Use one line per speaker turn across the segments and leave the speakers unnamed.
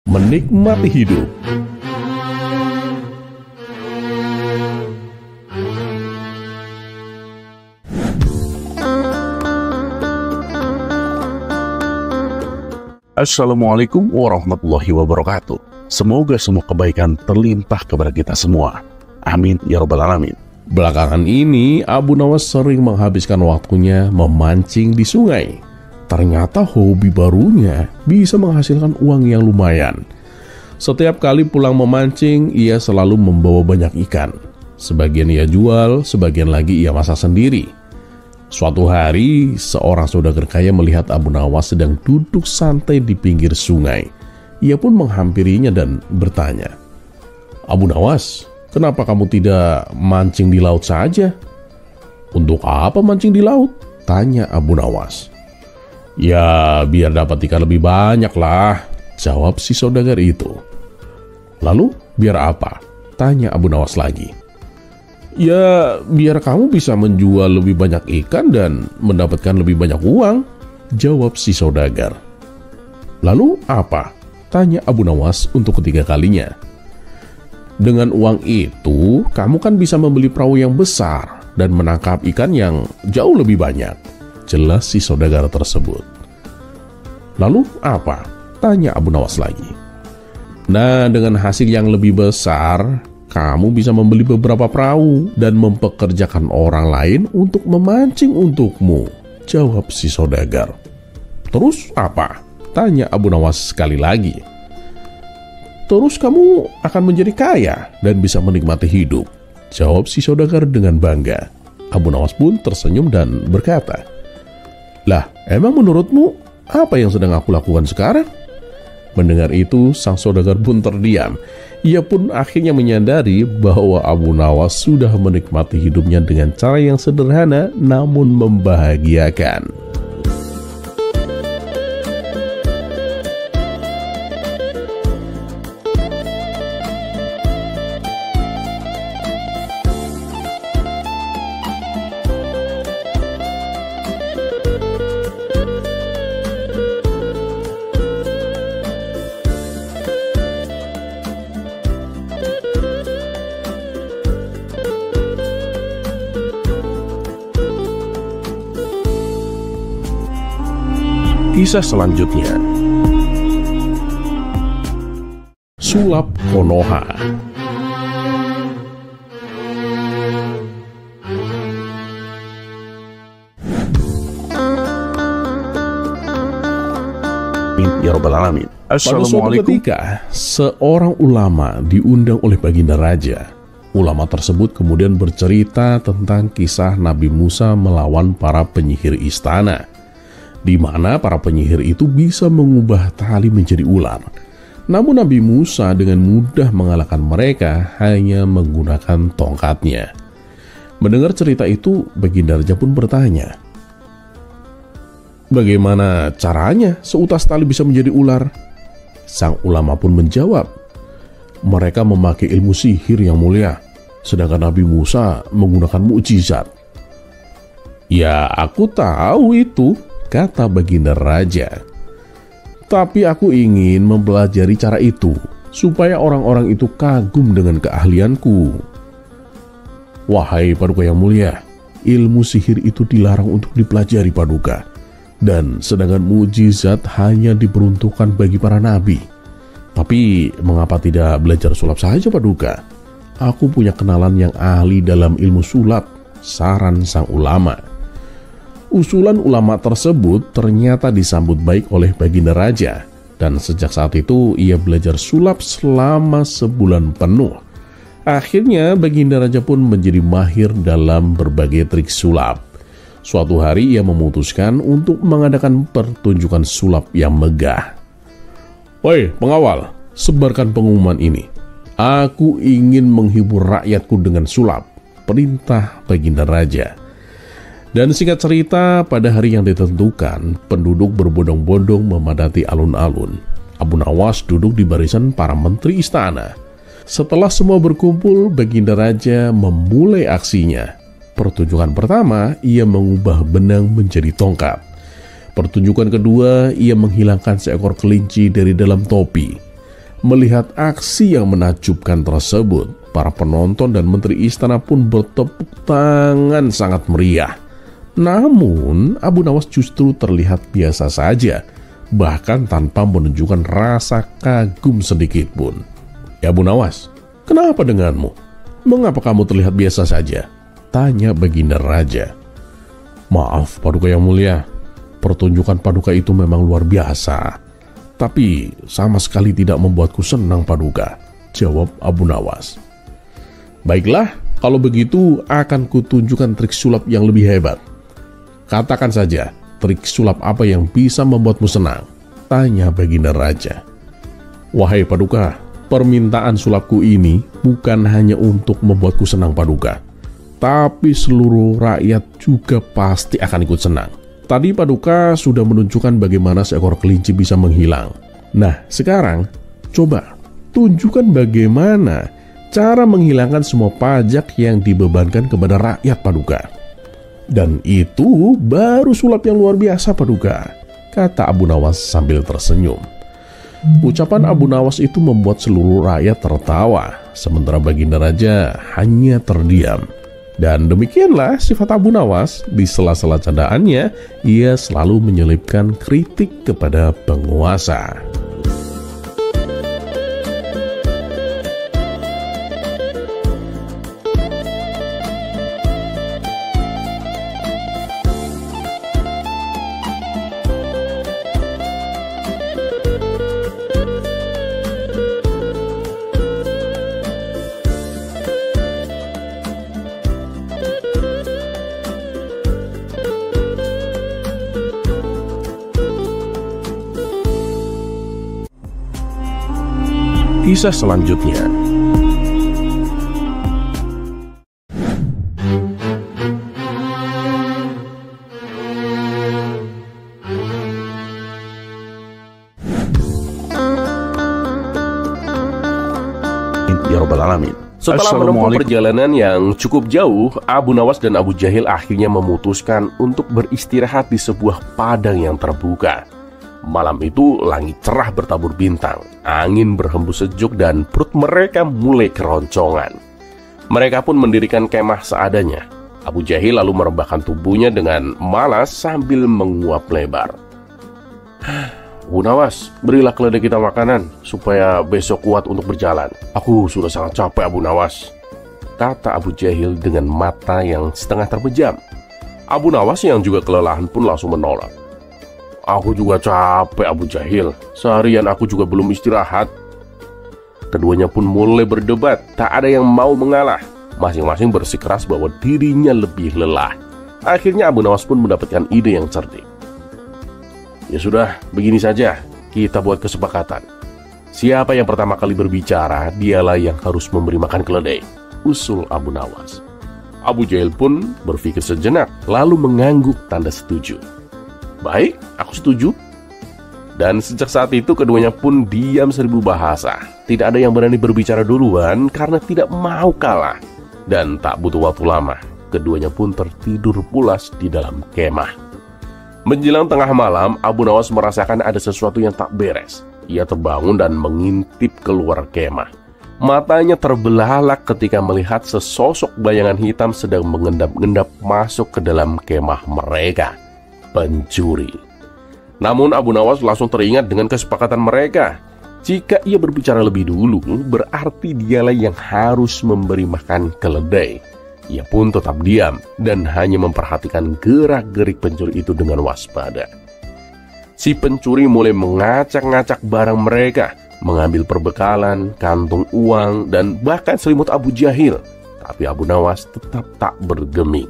menikmati hidup. Assalamualaikum warahmatullahi wabarakatuh. Semoga semua kebaikan terlimpah kepada kita semua. Amin ya rabbal alamin.
Belakangan ini, Abu Nawas sering menghabiskan waktunya memancing di sungai. Ternyata hobi barunya bisa menghasilkan uang yang lumayan. Setiap kali pulang memancing, ia selalu membawa banyak ikan. Sebagian ia jual, sebagian lagi ia masak sendiri. Suatu hari, seorang saudagar kaya melihat Abu Nawas sedang duduk santai di pinggir sungai. Ia pun menghampirinya dan bertanya, "Abu Nawas, kenapa kamu tidak mancing di laut saja?" "Untuk apa mancing di laut?" tanya Abu Nawas. "Ya, biar dapat ikan lebih banyak lah," jawab si saudagar itu. "Lalu, biar apa?" tanya Abu Nawas lagi. "Ya, biar kamu bisa menjual lebih banyak ikan dan mendapatkan lebih banyak uang," jawab si saudagar. "Lalu apa?" tanya Abu Nawas untuk ketiga kalinya. "Dengan uang itu, kamu kan bisa membeli perahu yang besar dan menangkap ikan yang jauh lebih banyak," jelas si saudagar tersebut. "Lalu apa?" tanya Abu Nawas lagi. "Nah, dengan hasil yang lebih besar, kamu bisa membeli beberapa perahu dan mempekerjakan orang lain untuk memancing untukmu," jawab si saudagar. "Terus apa?" tanya Abu Nawas sekali lagi. "Terus kamu akan menjadi kaya dan bisa menikmati hidup," jawab si saudagar dengan bangga. Abu Nawas pun tersenyum dan berkata, "Lah, emang menurutmu apa yang sedang aku lakukan sekarang?" Mendengar itu, sang saudagar pun terdiam. Ia pun akhirnya menyadari bahwa Abu Nawas sudah menikmati hidupnya dengan cara yang sederhana namun membahagiakan.
Kisah selanjutnya, sulap Konoha. Ya rabbal alamin.
Pada suatu ketika, seorang ulama diundang oleh Baginda Raja. Ulama tersebut kemudian bercerita tentang kisah Nabi Musa melawan para penyihir istana, di mana para penyihir itu bisa mengubah tali menjadi ular. Namun Nabi Musa dengan mudah mengalahkan mereka hanya menggunakan tongkatnya. Mendengar cerita itu, Baginda Raja pun bertanya, "Bagaimana caranya seutas tali bisa menjadi ular?" Sang ulama pun menjawab, "Mereka memakai ilmu sihir yang mulia, sedangkan Nabi Musa menggunakan mukjizat." "Ya, aku tahu itu," kata Baginda Raja, "tapi aku ingin mempelajari cara itu supaya orang-orang itu kagum dengan keahlianku." "Wahai Paduka yang mulia, ilmu sihir itu dilarang untuk dipelajari Paduka, dan sedangkan mukjizat hanya diperuntukkan bagi para nabi. Tapi mengapa tidak belajar sulap saja Paduka? Aku punya kenalan yang ahli dalam ilmu sulap," saran sang ulama. Usulan ulama tersebut ternyata disambut baik oleh Baginda Raja, dan sejak saat itu ia belajar sulap selama sebulan penuh. Akhirnya Baginda Raja pun menjadi mahir dalam berbagai trik sulap. Suatu hari ia memutuskan untuk mengadakan pertunjukan sulap yang megah. "Woi pengawal, sebarkan pengumuman ini. Aku ingin menghibur rakyatku dengan sulap," perintah Baginda Raja. Dan singkat cerita, pada hari yang ditentukan, penduduk berbondong-bondong memadati alun-alun. Abu Nawas duduk di barisan para menteri istana. Setelah semua berkumpul, Baginda Raja memulai aksinya. Pertunjukan pertama, ia mengubah benang menjadi tongkat. Pertunjukan kedua, ia menghilangkan seekor kelinci dari dalam topi. Melihat aksi yang menakjubkan tersebut, para penonton dan menteri istana pun bertepuk tangan sangat meriah. Namun, Abu Nawas justru terlihat biasa saja, bahkan tanpa menunjukkan rasa kagum sedikit pun. "Ya Abu Nawas, kenapa denganmu? Mengapa kamu terlihat biasa saja?" tanya Baginda Raja. "Maaf Paduka yang mulia, pertunjukan Paduka itu memang luar biasa, tapi sama sekali tidak membuatku senang Paduka," jawab Abu Nawas. "Baiklah, kalau begitu akan kutunjukkan trik sulap yang lebih hebat. Katakan saja, trik sulap apa yang bisa membuatmu senang?" tanya Baginda Raja. "Wahai Paduka, permintaan sulapku ini bukan hanya untuk membuatku senang Paduka, tapi seluruh rakyat juga pasti akan ikut senang. Tadi Paduka sudah menunjukkan bagaimana seekor kelinci bisa menghilang. Nah, sekarang coba tunjukkan bagaimana cara menghilangkan semua pajak yang dibebankan kepada rakyat Paduka. Dan itu baru sulap yang luar biasa Paduka," kata Abu Nawas sambil tersenyum. Ucapan Abu Nawas itu membuat seluruh rakyat tertawa, sementara Baginda Raja hanya terdiam. Dan demikianlah sifat Abu Nawas, di sela-sela candaannya, ia selalu menyelipkan kritik kepada penguasa. Kisah selanjutnya.
Ya Rabbal Alamin.
Setelah menempuh perjalanan yang cukup jauh, Abu Nawas dan Abu Jahil akhirnya memutuskan untuk beristirahat di sebuah padang yang terbuka. Malam itu langit cerah bertabur bintang, angin berhembus sejuk dan perut mereka mulai keroncongan. Mereka pun mendirikan kemah seadanya. Abu Jahil lalu merebahkan tubuhnya dengan malas sambil menguap lebar. "Abu Nawas, berilah keledai kita makanan supaya besok kuat untuk berjalan. Aku sudah sangat capek Abu Nawas," kata Abu Jahil dengan mata yang setengah terpejam. Abu Nawas yang juga kelelahan pun langsung menolak. "Aku juga capek Abu Jahil, seharian aku juga belum istirahat." Keduanya pun mulai berdebat, tak ada yang mau mengalah. Masing-masing bersikeras bahwa dirinya lebih lelah. Akhirnya Abu Nawas pun mendapatkan ide yang cerdik. "Ya sudah, begini saja, kita buat kesepakatan. Siapa yang pertama kali berbicara, dialah yang harus memberi makan keledai," usul Abu Nawas. Abu Jahil pun berpikir sejenak, lalu mengangguk tanda setuju. "Baik, aku setuju." Dan sejak saat itu keduanya pun diam seribu bahasa. Tidak ada yang berani berbicara duluan karena tidak mau kalah. Dan tak butuh waktu lama, keduanya pun tertidur pulas di dalam kemah. Menjelang tengah malam, Abu Nawas merasakan ada sesuatu yang tak beres. Ia terbangun dan mengintip keluar kemah. Matanya terbelalak ketika melihat sesosok bayangan hitam sedang mengendap-endap masuk ke dalam kemah mereka. Pencuri. Namun Abu Nawas langsung teringat dengan kesepakatan mereka. Jika ia berbicara lebih dulu, berarti dialah yang harus memberi makan keledai. Ia pun tetap diam dan hanya memperhatikan gerak-gerik pencuri itu dengan waspada. Si pencuri mulai mengacak-ngacak barang mereka, mengambil perbekalan, kantung uang, dan bahkan selimut Abu Jahil. Tapi Abu Nawas tetap tak bergeming.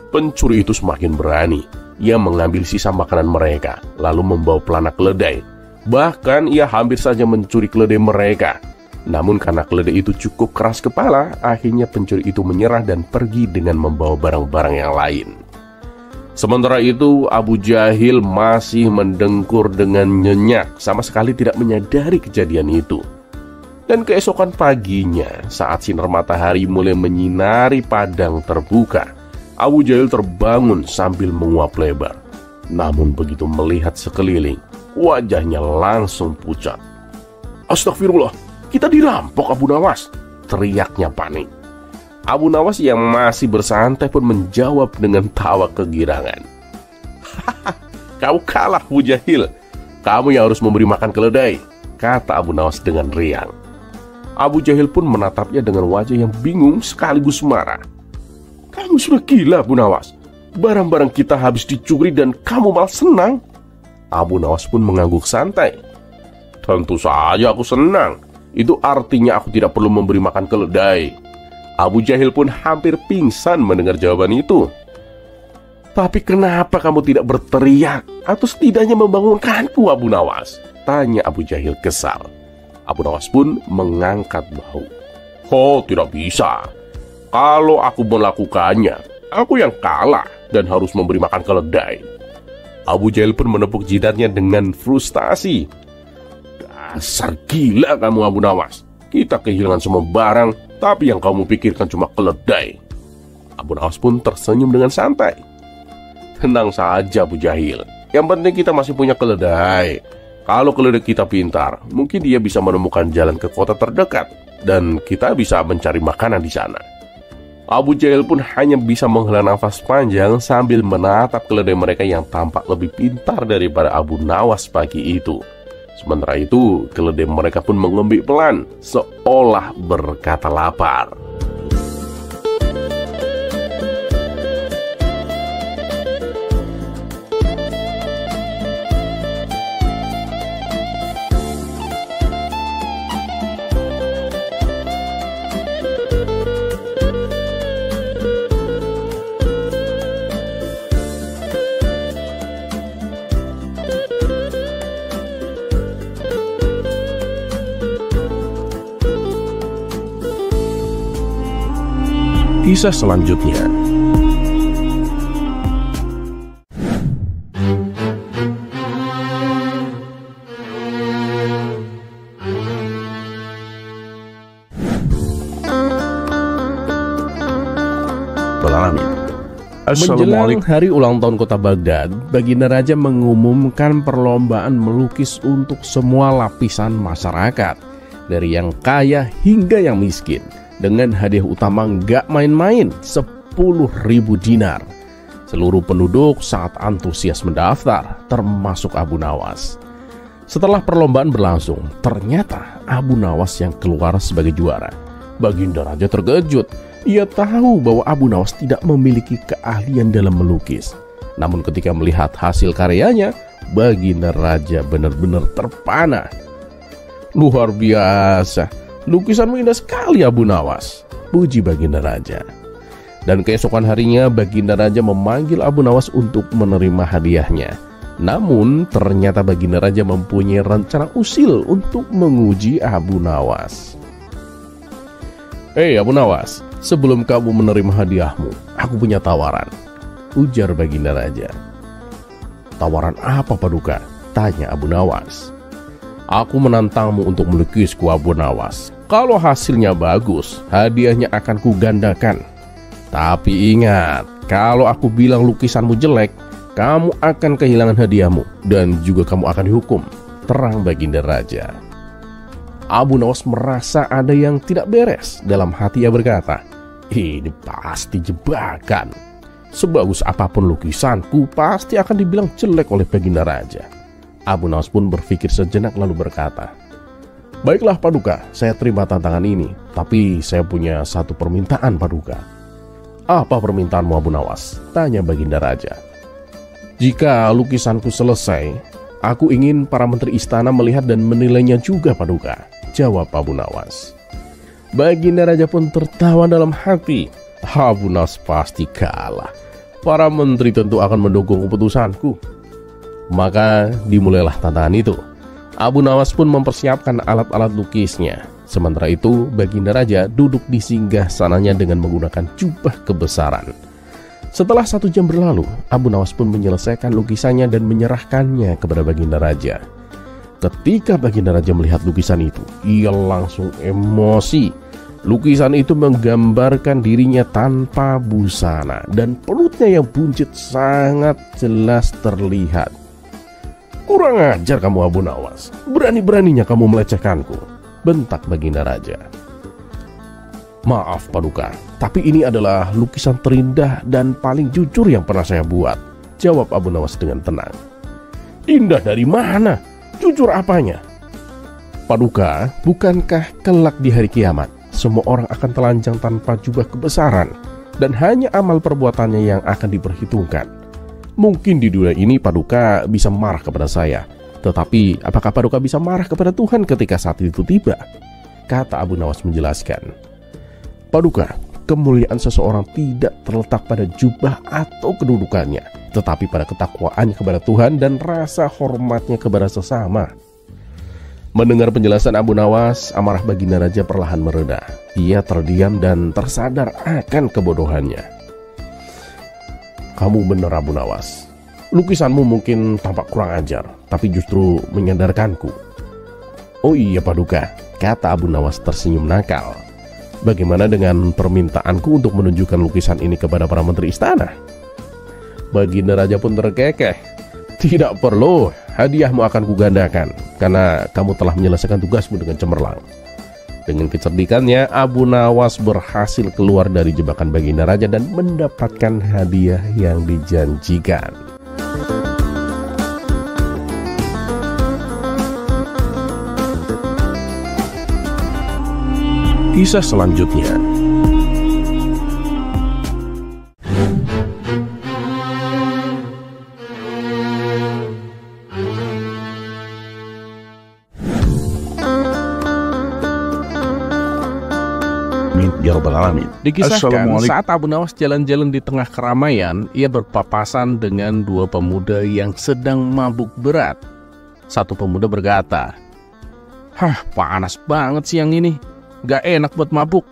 Pencuri itu semakin berani. Ia mengambil sisa makanan mereka, lalu membawa pelana keledai. Bahkan ia hampir saja mencuri keledai mereka. Namun karena keledai itu cukup keras kepala, akhirnya pencuri itu menyerah dan pergi dengan membawa barang-barang yang lain. Sementara itu, Abu Jahil masih mendengkur dengan nyenyak, sama sekali tidak menyadari kejadian itu. Dan keesokan paginya, saat sinar matahari mulai menyinari padang terbuka, Abu Jahil terbangun sambil menguap lebar. Namun begitu melihat sekeliling, wajahnya langsung pucat. Astagfirullah, kita dirampok Abu Nawas, teriaknya panik. Abu Nawas yang masih bersantai pun menjawab dengan tawa kegirangan. Kau kalah Abu Jahil, kamu yang harus memberi makan keledai, kata Abu Nawas dengan riang. Abu Jahil pun menatapnya dengan wajah yang bingung sekaligus marah. Kamu sudah gila Abu Nawas, barang-barang kita habis dicuri dan kamu malah senang. Abu Nawas pun mengangguk santai. Tentu saja aku senang, itu artinya aku tidak perlu memberi makan keledai. Abu Jahil pun hampir pingsan mendengar jawaban itu. Tapi kenapa kamu tidak berteriak atau setidaknya membangunkanku Abu Nawas? Tanya Abu Jahil kesal. Abu Nawas pun mengangkat bahu. Oh, tidak bisa. Kalau aku melakukannya, aku yang kalah dan harus memberi makan keledai. Abu Jahil pun menepuk jidatnya dengan frustasi. Dasar gila kamu Abu Nawas. Kita kehilangan semua barang, tapi yang kamu pikirkan cuma keledai. Abu Nawas pun tersenyum dengan santai. Tenang saja Abu Jahil, yang penting kita masih punya keledai. Kalau keledai kita pintar, mungkin dia bisa menemukan jalan ke kota terdekat, dan kita bisa mencari makanan di sana. Abu Jahil pun hanya bisa menghela nafas panjang sambil menatap keledai mereka yang tampak lebih pintar daripada Abu Nawas pagi itu. Sementara itu, keledai mereka pun mengembik pelan, seolah berkata lapar.
Kisah selanjutnya. Menjelang hari ulang tahun kota Baghdad, Baginda Raja mengumumkan perlombaan melukis untuk semua lapisan masyarakat, dari yang kaya hingga yang miskin, dengan hadiah utama nggak main-main, 10.000 dinar. Seluruh penduduk sangat antusias mendaftar, termasuk Abu Nawas. Setelah perlombaan berlangsung, ternyata Abu Nawas yang keluar sebagai juara. Baginda Raja terkejut. Ia tahu bahwa Abu Nawas tidak memiliki keahlian dalam melukis. Namun ketika melihat hasil karyanya, Baginda Raja benar-benar terpana. Luar biasa, lukisanmu indah sekali Abu Nawas, puji Baginda Raja. Dan keesokan harinya Baginda Raja memanggil Abu Nawas untuk menerima hadiahnya. Namun ternyata Baginda Raja mempunyai rencana usil untuk menguji Abu Nawas. Hei Abu Nawas, sebelum kamu menerima hadiahmu, aku punya tawaran, ujar Baginda Raja. Tawaran apa Paduka? Tanya Abu Nawas. Aku menantangmu untuk melukisku Abu Nawas. Kalau hasilnya bagus, hadiahnya akan kugandakan. Tapi ingat, kalau aku bilang lukisanmu jelek, kamu akan kehilangan hadiahmu dan juga kamu akan dihukum, terang Baginda Raja. Abu Nawas merasa ada yang tidak beres. Dalam hati ia berkata, ini pasti jebakan. Sebagus apapun lukisanku, pasti akan dibilang jelek oleh Baginda Raja. Abu Nawas pun berpikir sejenak lalu berkata, baiklah Paduka, saya terima tantangan ini. Tapi saya punya satu permintaan Paduka. Apa permintaanmu Abu Nawas? Tanya Baginda Raja. Jika lukisanku selesai, aku ingin para menteri istana melihat dan menilainya juga Paduka, jawab Abu Nawas. Baginda Raja pun tertawa dalam hati. Abu Nawas pasti kalah. Para menteri tentu akan mendukung keputusanku. Maka dimulailah tantangan itu. Abu Nawas pun mempersiapkan alat-alat lukisnya. Sementara itu Baginda Raja duduk di singgasananya dengan menggunakan jubah kebesaran. Setelah 1 jam berlalu, Abu Nawas pun menyelesaikan lukisannya dan menyerahkannya kepada Baginda Raja. Ketika Baginda Raja melihat lukisan itu, ia langsung emosi. Lukisan itu menggambarkan dirinya tanpa busana dan perutnya yang buncit sangat jelas terlihat.
Kurang ajar kamu Abu Nawas, berani-beraninya kamu melecehkanku, bentak Baginda Raja. Maaf Paduka, tapi ini adalah lukisan terindah dan paling jujur yang pernah saya buat, jawab Abu Nawas dengan tenang. Indah dari mana? Jujur apanya? Paduka, bukankah kelak di hari kiamat semua orang akan telanjang tanpa jubah kebesaran dan hanya amal perbuatannya yang akan diperhitungkan? Mungkin di dunia ini Paduka bisa marah kepada saya, tetapi apakah Paduka bisa marah kepada Tuhan ketika saat itu tiba? Kata Abu Nawas menjelaskan. Paduka, kemuliaan seseorang tidak terletak pada jubah atau kedudukannya, tetapi pada ketakwaannya kepada Tuhan dan rasa hormatnya kepada sesama. Mendengar penjelasan Abu Nawas, amarah Baginda Raja perlahan mereda. Ia terdiam dan tersadar akan kebodohannya. Kamu benar Abu Nawas. Lukisanmu mungkin tampak kurang ajar, tapi justru menyadarkanku. Oh iya Paduka, kata Abu Nawas tersenyum nakal. Bagaimana dengan permintaanku untuk menunjukkan lukisan ini kepada para menteri istana? Baginda Raja pun terkekeh. Tidak perlu, hadiahmu akan kugandakan, karena kamu telah menyelesaikan tugasmu dengan cemerlang. Dengan kecerdikannya, Abu Nawas berhasil keluar dari jebakan Baginda Raja dan mendapatkan hadiah yang dijanjikan. Kisah selanjutnya.
Ya Rabbal Alamin.
Dikisahkan saat Abu Nawas jalan-jalan di tengah keramaian, ia berpapasan dengan dua pemuda yang sedang mabuk berat. Satu pemuda berkata, "Hah, panas banget siang ini, gak enak buat mabuk."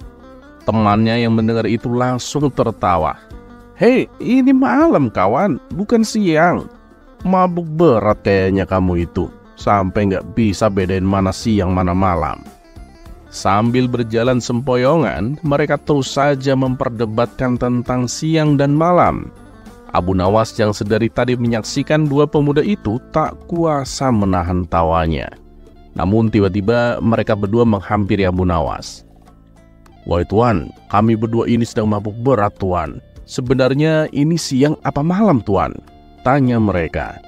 Temannya yang mendengar itu langsung tertawa. "Hei, ini malam kawan, bukan siang. Mabuk berat kayaknya kamu itu, sampai gak bisa bedain mana siang mana malam." Sambil berjalan sempoyongan, mereka terus saja memperdebatkan tentang siang dan malam. Abu Nawas yang sedari tadi menyaksikan dua pemuda itu tak kuasa menahan tawanya. Namun tiba-tiba mereka berdua menghampiri Abu Nawas. "Wahai Tuan, kami berdua ini sedang mabuk berat Tuan. Sebenarnya ini siang apa malam Tuan?" tanya mereka.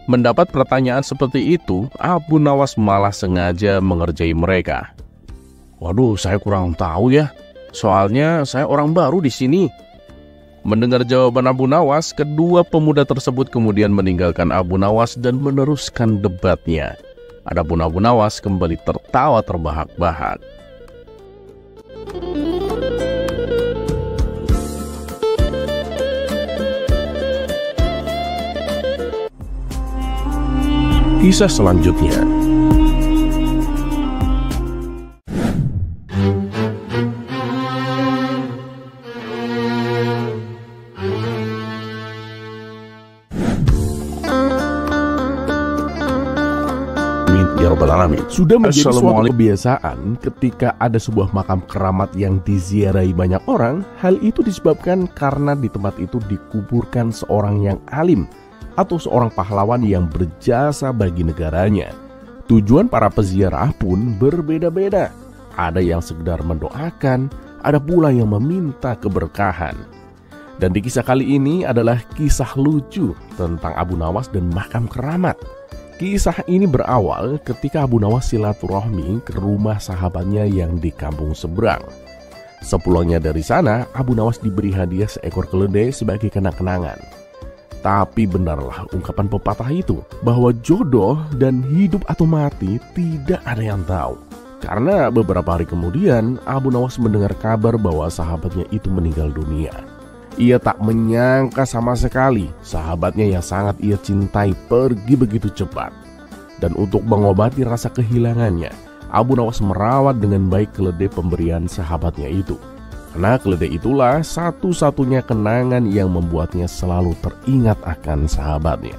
Mendapat pertanyaan seperti itu, Abu Nawas malah sengaja mengerjai mereka. "Waduh, saya kurang tahu ya. Soalnya saya orang baru di sini." Mendengar jawaban Abu Nawas, kedua pemuda tersebut kemudian meninggalkan Abu Nawas dan meneruskan debatnya. Adapun Abu Nawas kembali tertawa terbahak-bahak. Kisah selanjutnya.
Ya Rabbal Alamin.
Sudah menjadi suatu kebiasaan ketika ada sebuah makam keramat yang diziarahi banyak orang. Hal itu disebabkan karena di tempat itu dikuburkan seorang yang alim atau seorang pahlawan yang berjasa bagi negaranya. Tujuan para peziarah pun berbeda-beda. Ada yang sekedar mendoakan, ada pula yang meminta keberkahan. Dan di kisah kali ini adalah kisah lucu tentang Abu Nawas dan makam keramat. Kisah ini berawal ketika Abu Nawas silaturahmi ke rumah sahabatnya yang di kampung seberang. Sepulangnya dari sana, Abu Nawas diberi hadiah seekor keledai sebagai kenang-kenangan. Tapi benarlah ungkapan pepatah itu, bahwa jodoh dan hidup atau mati tidak ada yang tahu. Karena beberapa hari kemudian, Abu Nawas mendengar kabar bahwa sahabatnya itu meninggal dunia. Ia tak menyangka sama sekali sahabatnya yang sangat ia cintai pergi begitu cepat. Dan untuk mengobati rasa kehilangannya, Abu Nawas merawat dengan baik keledai pemberian sahabatnya itu. Karena keledai itulah satu-satunya kenangan yang membuatnya selalu teringat akan sahabatnya.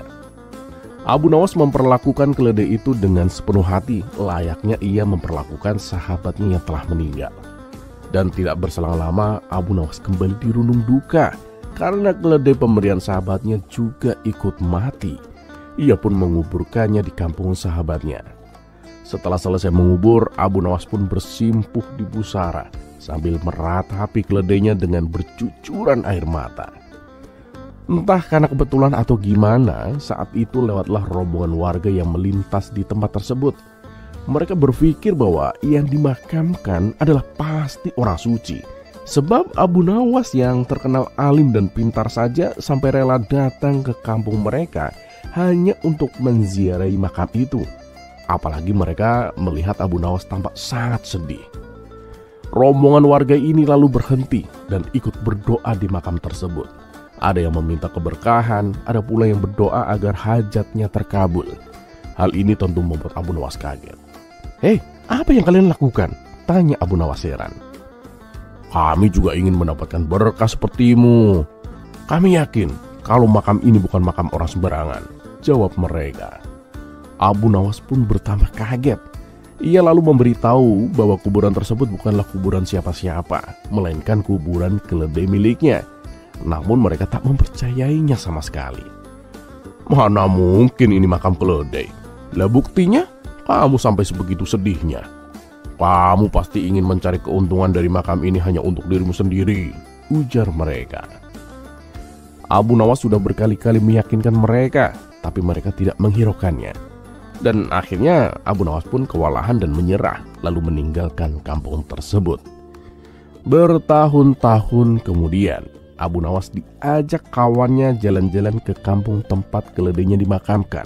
Abu Nawas memperlakukan keledai itu dengan sepenuh hati, layaknya ia memperlakukan sahabatnya yang telah meninggal. Dan tidak berselang lama, Abu Nawas kembali dirundung duka karena keledai pemberian sahabatnya juga ikut mati.
Ia pun menguburkannya di kampung sahabatnya. Setelah selesai mengubur, Abu Nawas pun bersimpuh di pusara sambil meratapi keledainya dengan bercucuran air mata. Entah karena kebetulan atau gimana, saat itu lewatlah rombongan warga yang melintas di tempat tersebut. Mereka berpikir bahwa yang dimakamkan adalah pasti orang suci. Sebab Abu Nawas yang terkenal alim dan pintar saja sampai rela datang ke kampung mereka hanya untuk menziarahi makam itu. Apalagi mereka melihat Abu Nawas tampak sangat sedih. Rombongan warga ini lalu berhenti dan ikut berdoa di makam tersebut. Ada yang meminta keberkahan, ada pula yang berdoa agar hajatnya terkabul. Hal ini tentu membuat Abu Nawas kaget. "Hei, apa yang kalian lakukan?" tanya Abu Nawas heran. "Kami juga ingin mendapatkan berkah sepertimu. Kami yakin kalau makam ini bukan makam orang sembarangan," jawab mereka. Abu Nawas pun bertambah kaget. Ia lalu memberitahu bahwa kuburan tersebut bukanlah kuburan siapa-siapa, melainkan kuburan keledai miliknya. Namun mereka tak mempercayainya sama sekali. "Mana mungkin ini makam keledai? Lah buktinya kamu sampai sebegitu sedihnya. Kamu pasti ingin mencari keuntungan dari makam ini hanya untuk dirimu sendiri," ujar mereka. Abu Nawas sudah berkali-kali meyakinkan mereka, tapi mereka tidak menghiraukannya. Dan akhirnya Abu Nawas pun kewalahan dan menyerah, lalu meninggalkan kampung tersebut. Bertahun-tahun kemudian, Abu Nawas diajak kawannya jalan-jalan ke kampung tempat keledainya dimakamkan.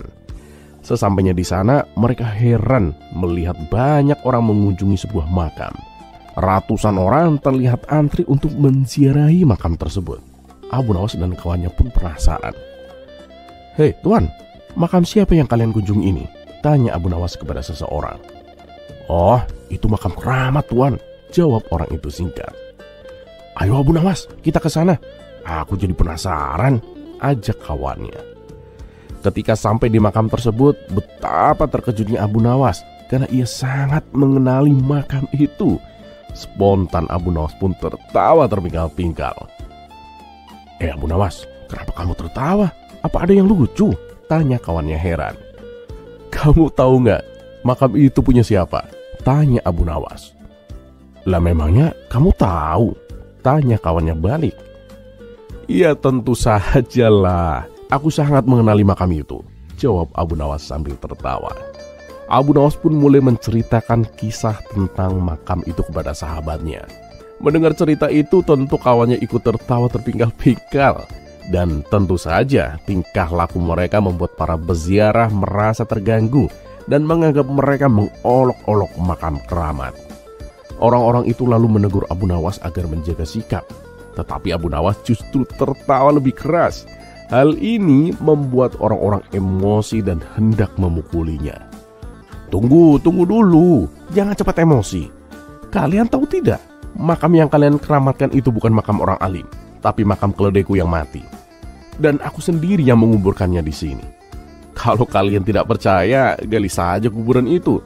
Sesampainya di sana, mereka heran melihat banyak orang mengunjungi sebuah makam. Ratusan orang terlihat antri untuk menziarahi makam tersebut. Abu Nawas dan kawannya pun penasaran. "Hei tuan, makam siapa yang kalian kunjungi ini?" tanya Abu Nawas kepada seseorang. "Oh, itu makam keramat tuan," jawab orang itu singkat. "Ayo Abu Nawas, kita ke sana. Aku jadi penasaran," ajak kawannya. Ketika sampai di makam tersebut, betapa terkejutnya Abu Nawas karena ia sangat mengenali makam itu. Spontan Abu Nawas pun tertawa terpingkal-pingkal. Abu Nawas, kenapa kamu tertawa? Apa ada yang lucu?" tanya kawannya heran. "Kamu tahu nggak makam itu punya siapa?" tanya Abu Nawas. "Lah memangnya kamu tahu?" tanya kawannya balik. "Ya tentu sajalah, aku sangat mengenali makam itu," jawab Abu Nawas sambil tertawa. Abu Nawas pun mulai menceritakan kisah tentang makam itu kepada sahabatnya. Mendengar cerita itu tentu kawannya ikut tertawa terpingkal-pingkal. Dan tentu saja tingkah laku mereka membuat para peziarah merasa terganggu dan menganggap mereka mengolok-olok makam keramat. Orang-orang itu lalu menegur Abu Nawas agar menjaga sikap. Tetapi Abu Nawas justru tertawa lebih keras. Hal ini membuat orang-orang emosi dan hendak memukulinya. Tunggu dulu. Jangan cepat emosi. Kalian tahu tidak? Makam yang kalian keramatkan itu bukan makam orang alim, tapi makam keledaiku yang mati. Dan aku sendiri yang menguburkannya di sini. Kalau kalian tidak percaya, gali saja kuburan itu.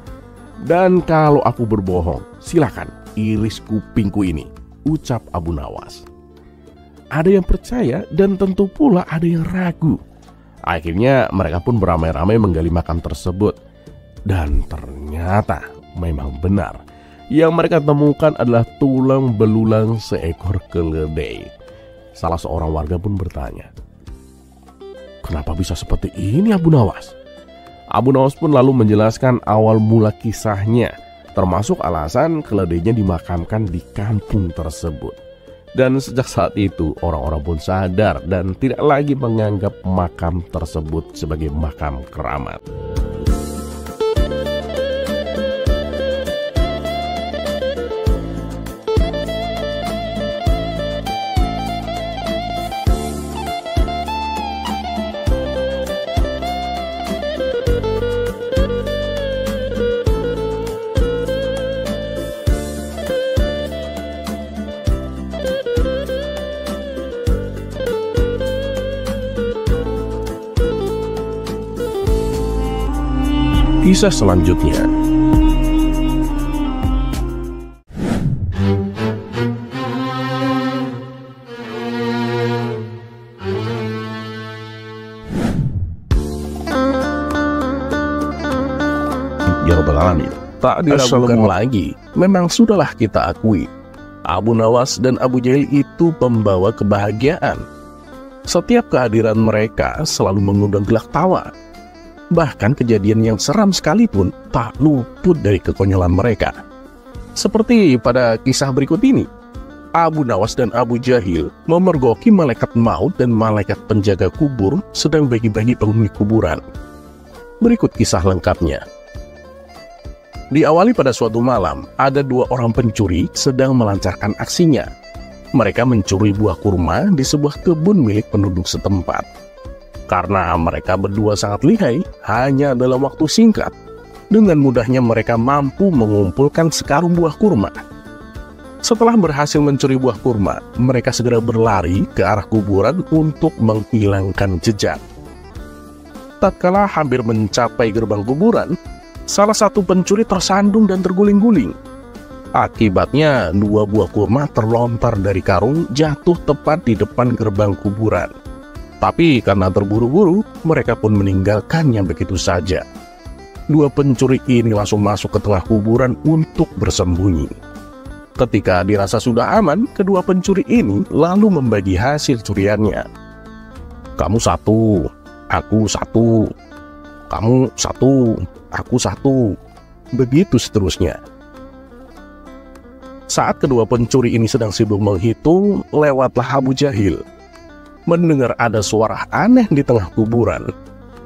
Dan kalau aku berbohong, silakan iris kupingku ini, ucap Abu Nawas. Ada yang percaya dan tentu pula ada yang ragu. Akhirnya mereka pun beramai-ramai menggali makam tersebut. Dan ternyata memang benar. Yang mereka temukan adalah tulang belulang seekor keledai. Salah seorang warga pun bertanya, "Kenapa bisa seperti ini Abu Nawas?" Abu Nawas pun lalu menjelaskan awal mula kisahnya, termasuk alasan keledainya dimakamkan di kampung tersebut. Dan sejak saat itu orang-orang pun sadar dan tidak lagi menganggap makam tersebut sebagai makam keramat. Kisah selanjutnya.
Tak diragukan lagi, memang sudahlah kita akui, Abu Nawas dan Abu Jahil itu pembawa kebahagiaan. Setiap kehadiran mereka selalu mengundang gelak tawa. Bahkan kejadian yang seram sekalipun tak luput dari kekonyolan mereka. Seperti pada kisah berikut ini, Abu Nawas dan Abu Jahil memergoki malaikat maut dan malaikat penjaga kubur sedang bagi-bagi penghuni kuburan. Berikut kisah lengkapnya. Diawali pada suatu malam, ada dua orang pencuri sedang melancarkan aksinya. Mereka mencuri buah kurma di sebuah kebun milik penduduk setempat. Karena mereka berdua sangat lihai, hanya dalam waktu singkat, dengan mudahnya mereka mampu mengumpulkan sekarung buah kurma. Setelah berhasil mencuri buah kurma, mereka segera berlari ke arah kuburan untuk menghilangkan jejak. Tatkala hampir mencapai gerbang kuburan, salah satu pencuri tersandung dan terguling-guling. Akibatnya, dua buah kurma terlontar dari karung jatuh tepat di depan gerbang kuburan. Tapi karena terburu-buru, mereka pun meninggalkannya begitu saja. Dua pencuri ini langsung masuk ke tengah kuburan untuk bersembunyi. Ketika dirasa sudah aman, kedua pencuri ini lalu membagi hasil curiannya. Kamu satu, aku satu. Kamu satu, aku satu. Begitu seterusnya. Saat kedua pencuri ini sedang sibuk menghitung, lewatlah Abu Jahil. Mendengar ada suara aneh di tengah kuburan.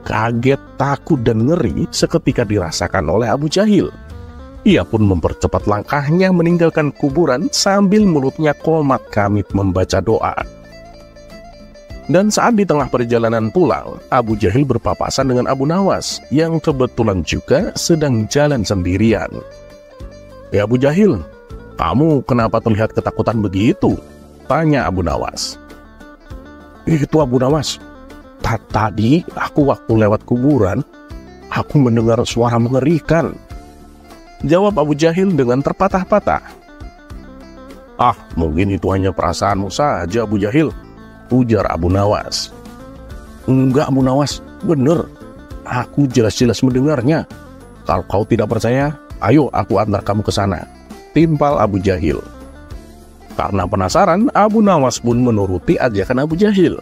Kaget, takut, dan ngeri seketika dirasakan oleh Abu Jahil. Ia pun mempercepat langkahnya meninggalkan kuburan sambil mulutnya komat kamit membaca doa. Dan saat di tengah perjalanan pulang, Abu Jahil berpapasan dengan Abu Nawas yang kebetulan juga sedang jalan sendirian. "Ya Abu Jahil, kamu kenapa terlihat ketakutan begitu?" tanya Abu Nawas. "Itu Abu Nawas, tadi aku waktu lewat kuburan, aku mendengar suara mengerikan," jawab Abu Jahil dengan terpatah-patah. "Ah, mungkin itu hanya perasaanmu saja Abu Jahil," ujar Abu Nawas. "Enggak Abu Nawas, bener. Aku jelas-jelas mendengarnya. Kalau kau tidak percaya, ayo aku antar kamu ke sana," timpal Abu Jahil. Karena penasaran, Abu Nawas pun menuruti ajakan Abu Jahil.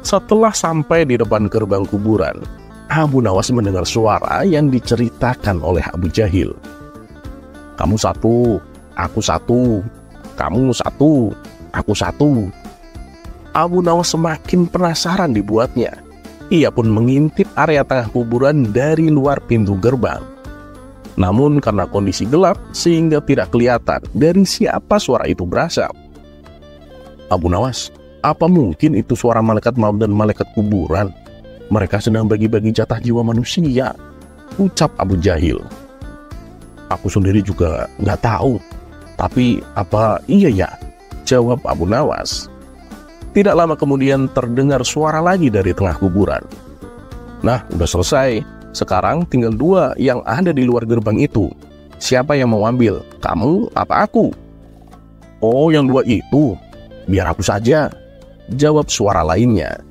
Setelah sampai di depan gerbang kuburan, Abu Nawas mendengar suara yang diceritakan oleh Abu Jahil. "Kamu satu, aku satu. Kamu satu, aku satu." Abu Nawas semakin penasaran dibuatnya. Ia pun mengintip area tengah kuburan dari luar pintu gerbang. Namun karena kondisi gelap sehingga tidak kelihatan dari siapa suara itu berasal. "Abu Nawas, apa mungkin itu suara malaikat maut dan malaikat kuburan? Mereka sedang bagi-bagi jatah jiwa manusia," ucap Abu Jahil. "Aku sendiri juga nggak tahu. Tapi apa iya ya?" jawab Abu Nawas. Tidak lama kemudian terdengar suara lagi dari tengah kuburan. "Nah, udah selesai. Sekarang tinggal dua yang ada di luar gerbang itu. Siapa yang mau ambil? Kamu apa aku?" "Oh, yang dua itu? Biar aku saja," jawab suara lainnya.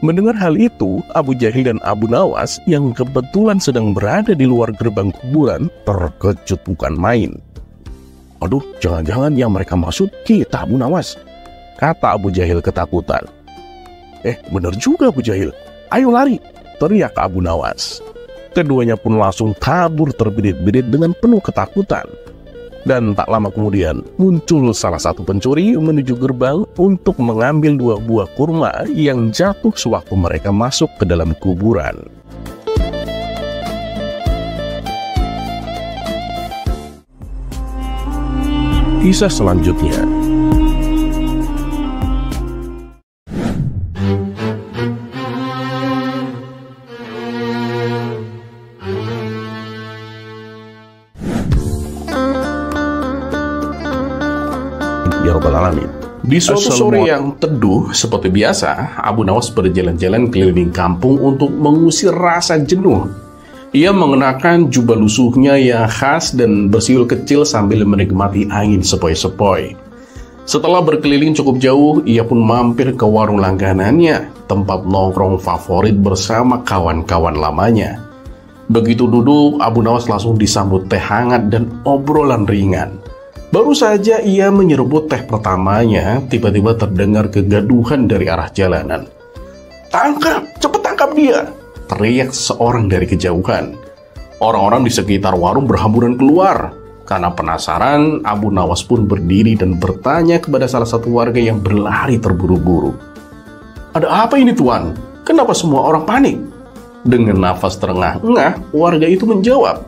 Mendengar hal itu, Abu Jahil dan Abu Nawas yang kebetulan sedang berada di luar gerbang kuburan terkejut bukan main. "Aduh, jangan-jangan yang mereka maksud kita Abu Nawas," kata Abu Jahil ketakutan. Bener juga Abu Jahil. Ayo lari," teriak Abu Nawas. Keduanya pun langsung kabur terbirit-birit dengan penuh ketakutan. Dan tak lama kemudian muncul salah satu pencuri menuju gerbang untuk mengambil dua buah kurma yang jatuh sewaktu mereka masuk ke dalam kuburan. Kisah selanjutnya. Ya Rabbal Alamin. Di suatu sore yang teduh seperti biasa, Abu Nawas berjalan-jalan keliling kampung untuk mengusir rasa jenuh. Ia mengenakan jubah lusuhnya yang khas dan bersiul kecil sambil menikmati angin sepoi-sepoi. Setelah berkeliling cukup jauh, ia pun mampir ke warung langganannya, tempat nongkrong favorit bersama kawan-kawan lamanya. Begitu duduk, Abu Nawas langsung disambut teh hangat dan obrolan ringan. Baru saja ia menyeruput teh pertamanya, tiba-tiba terdengar kegaduhan dari arah jalanan. "Tangkap, cepet tangkap dia!" teriak seorang dari kejauhan. Orang-orang di sekitar warung berhamburan keluar. Karena penasaran, Abu Nawas pun berdiri dan bertanya kepada salah satu warga yang berlari terburu-buru. "Ada apa ini, Tuan? Kenapa semua orang panik?" Dengan nafas terengah-engah, warga itu menjawab,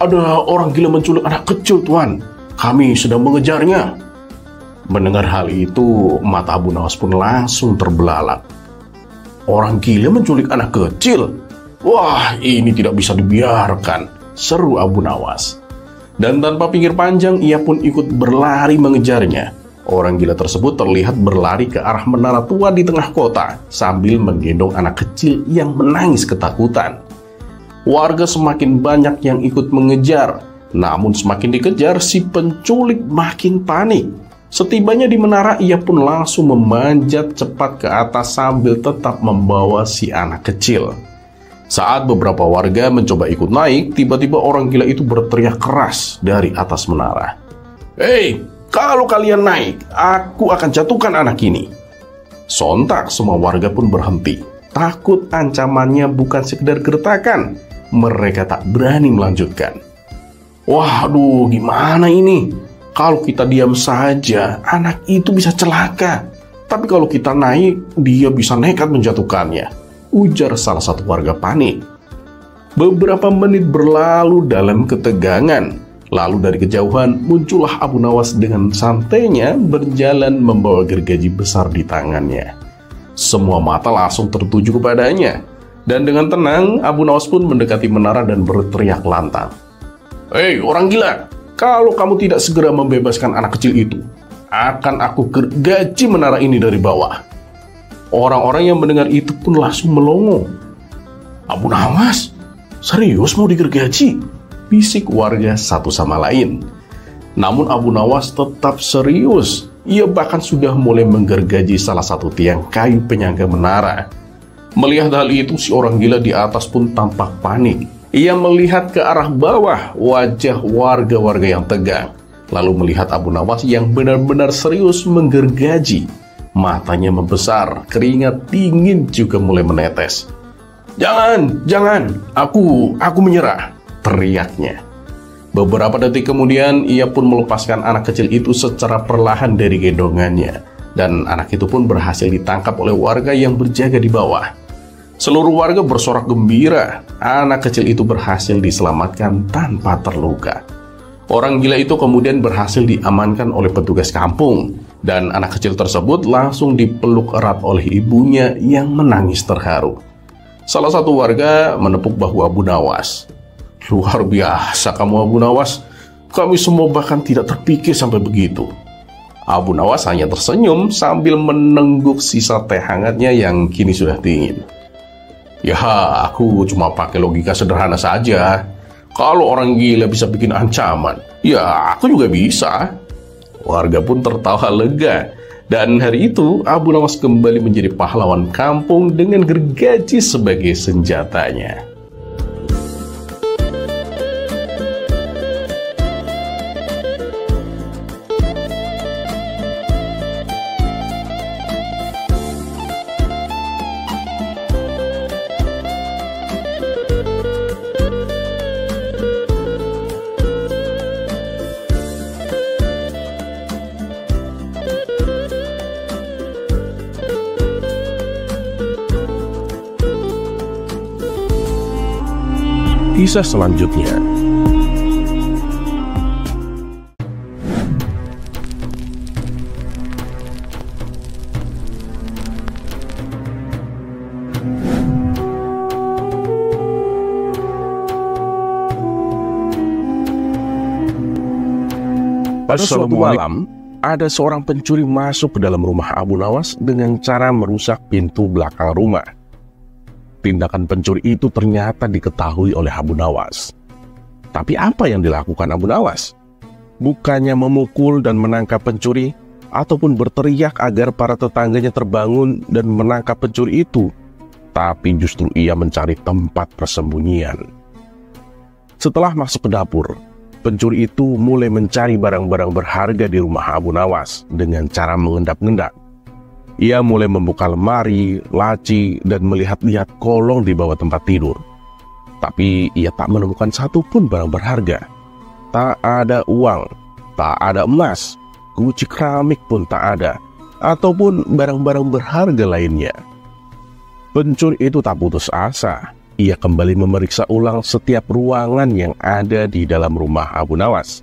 "Ada orang gila menculik anak kecil, Tuan. Kami sedang mengejarnya." Mendengar hal itu, mata Abu Nawas pun langsung terbelalak. "Orang gila menculik anak kecil? Wah, ini tidak bisa dibiarkan," seru Abu Nawas. Dan tanpa pikir panjang, ia pun ikut berlari mengejarnya. Orang gila tersebut terlihat berlari ke arah menara tua di tengah kota, sambil menggendong anak kecil yang menangis ketakutan. Warga semakin banyak yang ikut mengejar, namun semakin dikejar, si penculik makin panik. Setibanya di menara, ia pun langsung memanjat cepat ke atas sambil tetap membawa si anak kecil. Saat beberapa warga mencoba ikut naik, tiba-tiba orang gila itu berteriak keras dari atas menara. "Hei, kalau kalian naik, aku akan jatuhkan anak ini." Sontak semua warga pun berhenti. Takut ancamannya bukan sekedar gertakan, mereka tak berani melanjutkan. "Waduh, gimana ini? Kalau kita diam saja, anak itu bisa celaka. Tapi kalau kita naik, dia bisa nekat menjatuhkannya," ujar salah satu warga panik. Beberapa menit berlalu dalam ketegangan. Lalu dari kejauhan muncullah Abu Nawas dengan santainya berjalan membawa gergaji besar di tangannya. Semua mata langsung tertuju kepadanya. Dan dengan tenang, Abu Nawas pun mendekati menara dan berteriak lantang. "Hei, orang gila! Kalau kamu tidak segera membebaskan anak kecil itu, akan aku gergaji menara ini dari bawah." Orang-orang yang mendengar itu pun langsung melongo. "Abu Nawas, serius mau digergaji?" bisik warga satu sama lain. Namun Abu Nawas tetap serius. Ia bahkan sudah mulai menggergaji salah satu tiang kayu penyangga menara. Melihat hal itu, si orang gila di atas pun tampak panik. Ia melihat ke arah bawah, wajah warga-warga yang tegang. Lalu melihat Abu Nawas yang benar-benar serius menggergaji. Matanya membesar, keringat dingin juga mulai menetes. Jangan, aku menyerah," teriaknya. Beberapa detik kemudian, ia pun melepaskan anak kecil itu secara perlahan dari gendongannya. Dan anak itu pun berhasil ditangkap oleh warga yang berjaga di bawah. Seluruh warga bersorak gembira, anak kecil itu berhasil diselamatkan tanpa terluka. Orang gila itu kemudian berhasil diamankan oleh petugas kampung, dan anak kecil tersebut langsung dipeluk erat oleh ibunya yang menangis terharu. Salah satu warga menepuk bahu Abu Nawas. "Luar biasa kamu, Abu Nawas. Kami semua bahkan tidak terpikir sampai begitu." Abu Nawas hanya tersenyum sambil menengguk sisa teh hangatnya yang kini sudah dingin. "Ya, aku cuma pakai logika sederhana saja. Kalau orang gila bisa bikin ancaman, ya aku juga bisa." Warga pun tertawa lega. Dan hari itu Abu Nawas kembali menjadi pahlawan kampung dengan gergaji sebagai senjatanya.
Kisah selanjutnya.
Pada suatu malam, ada seorang pencuri masuk ke dalam rumah Abu Nawas dengan cara merusak pintu belakang rumah. Tindakan pencuri itu ternyata diketahui oleh Abu Nawas. Tapi apa yang dilakukan Abu Nawas? Bukannya memukul dan menangkap pencuri, ataupun berteriak agar para tetangganya terbangun dan menangkap pencuri itu. tapi justru ia mencari tempat persembunyian. Setelah masuk ke dapur, pencuri itu mulai mencari barang-barang berharga di rumah Abu Nawas dengan cara mengendap-endap. Ia mulai membuka lemari, laci, dan melihat-lihat kolong di bawah tempat tidur. Tapi ia tak menemukan satupun barang berharga. Tak ada uang, tak ada emas, guci keramik pun tak ada, ataupun barang-barang berharga lainnya. Pencuri itu tak putus asa. Ia kembali memeriksa ulang setiap ruangan yang ada di dalam rumah Abu Nawas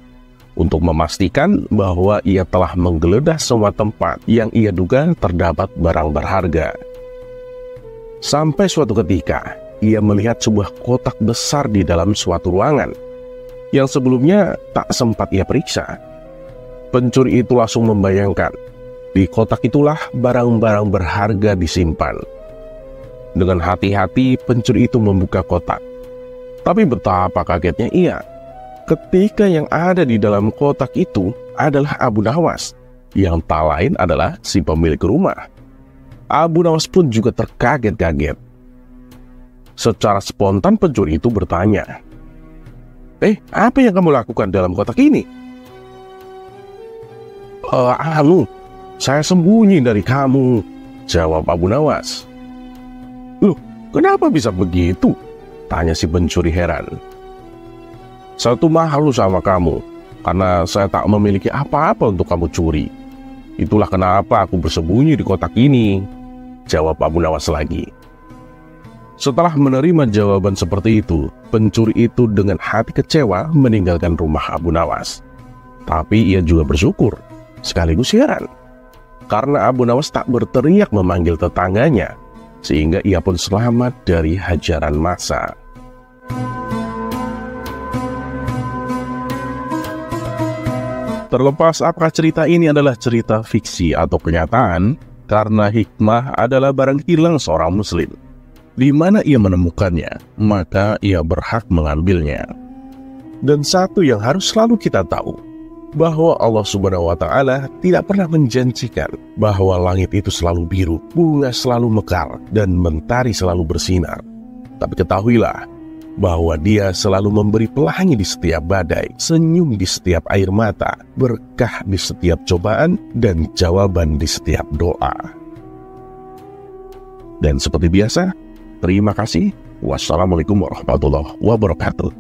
untuk memastikan bahwa ia telah menggeledah semua tempat yang ia duga terdapat barang berharga. Sampai suatu ketika, ia melihat sebuah kotak besar di dalam suatu ruangan yang sebelumnya tak sempat ia periksa. Pencuri itu langsung membayangkan, di kotak itulah barang-barang berharga disimpan. Dengan hati-hati, pencuri itu membuka kotak. Tapi betapa kagetnya ia ketika yang ada di dalam kotak itu adalah Abu Nawas, yang tak lain adalah si pemilik rumah. Abu Nawas pun juga terkaget-kaget. Secara spontan pencuri itu bertanya, apa yang kamu lakukan dalam kotak ini? Saya sembunyi dari kamu, jawab Abu Nawas. Loh, kenapa bisa begitu? Tanya si pencuri heran. Saya tuh malu sama kamu, karena saya tak memiliki apa-apa untuk kamu curi. Itulah kenapa aku bersembunyi di kotak ini, jawab Abu Nawas lagi. Setelah menerima jawaban seperti itu, pencuri itu dengan hati kecewa meninggalkan rumah Abu Nawas. Tapi ia juga bersyukur, sekaligus heran, karena Abu Nawas tak berteriak memanggil tetangganya, sehingga ia pun selamat dari hajaran massa. Terlepas apakah cerita ini adalah cerita fiksi atau kenyataan, karena hikmah adalah barang hilang seorang muslim. Di mana ia menemukannya, maka ia berhak mengambilnya. Dan satu yang harus selalu kita tahu, bahwa Allah Subhanahu wa Ta'ala tidak pernah menjanjikan bahwa langit itu selalu biru, bunga selalu mekar, dan mentari selalu bersinar. Tapi ketahuilah bahwa Dia selalu memberi pelangi di setiap badai, senyum di setiap air mata, berkah di setiap cobaan, dan jawaban di setiap doa. Dan seperti biasa, terima kasih. Wassalamualaikum warahmatullahi wabarakatuh.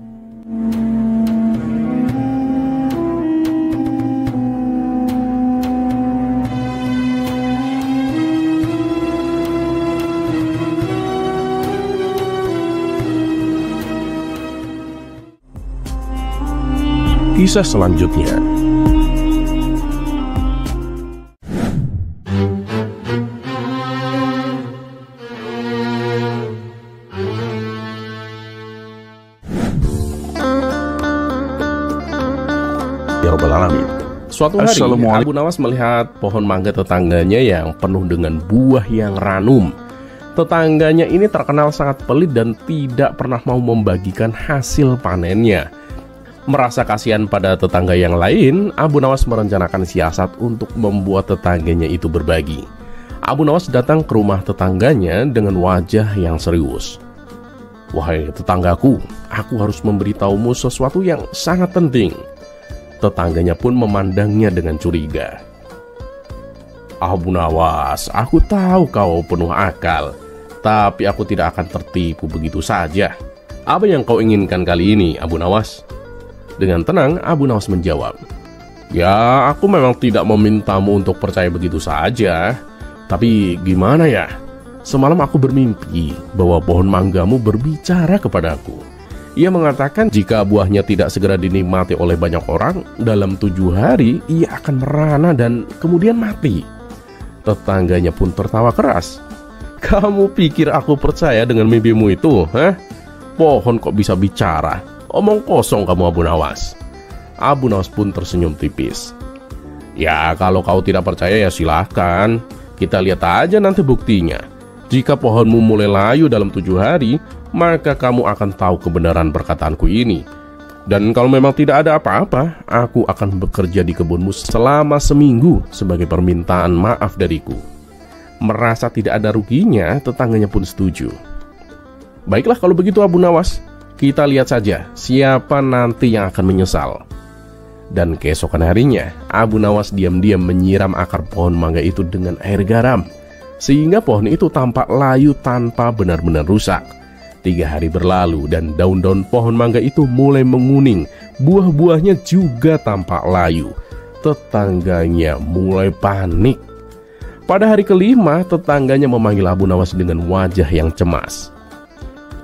Kisah selanjutnya. Ya Rabbal Alamin.
Suatu hari, Abu Nawas melihat pohon mangga tetangganya yang penuh dengan buah yang ranum. Tetangganya ini terkenal sangat pelit dan tidak pernah mau membagikan hasil panennya. Merasa kasihan pada tetangga yang lain, Abu Nawas merencanakan siasat untuk membuat tetangganya itu berbagi. Abu Nawas datang ke rumah tetangganya dengan wajah yang serius. "Wahai tetanggaku, aku harus memberitahumu sesuatu yang sangat penting." Tetangganya pun memandangnya dengan curiga. "Abu Nawas, aku tahu kau penuh akal, tapi aku tidak akan tertipu begitu saja. Apa yang kau inginkan kali ini, Abu Nawas?" Dengan tenang, Abu Nawas menjawab, "Ya, aku memang tidak memintamu untuk percaya begitu saja. Tapi gimana ya? Semalam aku bermimpi bahwa pohon manggamu berbicara kepadaku. Ia mengatakan jika buahnya tidak segera dinikmati oleh banyak orang, dalam 7 hari ia akan merana dan kemudian mati." Tetangganya pun tertawa keras. "Kamu pikir aku percaya dengan mimpimu itu? Pohon kok bisa bicara? Omong kosong kamu, Abu Nawas." Abu Nawas pun tersenyum tipis. "Ya, kalau kau tidak percaya ya silahkan. Kita lihat aja nanti buktinya. Jika pohonmu mulai layu dalam 7 hari, maka kamu akan tahu kebenaran perkataanku ini. Dan kalau memang tidak ada apa-apa, aku akan bekerja di kebunmu selama seminggu sebagai permintaan maaf dariku." Merasa tidak ada ruginya, tetangganya pun setuju. Baiklah kalau begitu Abu Nawas, kita lihat saja siapa nanti yang akan menyesal. Dan keesokan harinya, Abu Nawas diam-diam menyiram akar pohon mangga itu dengan air garam, sehingga pohon itu tampak layu tanpa benar-benar rusak. 3 hari berlalu dan daun-daun pohon mangga itu mulai menguning, buah-buahnya juga tampak layu. Tetangganya mulai panik. Pada hari kelima, tetangganya memanggil Abu Nawas dengan wajah yang cemas.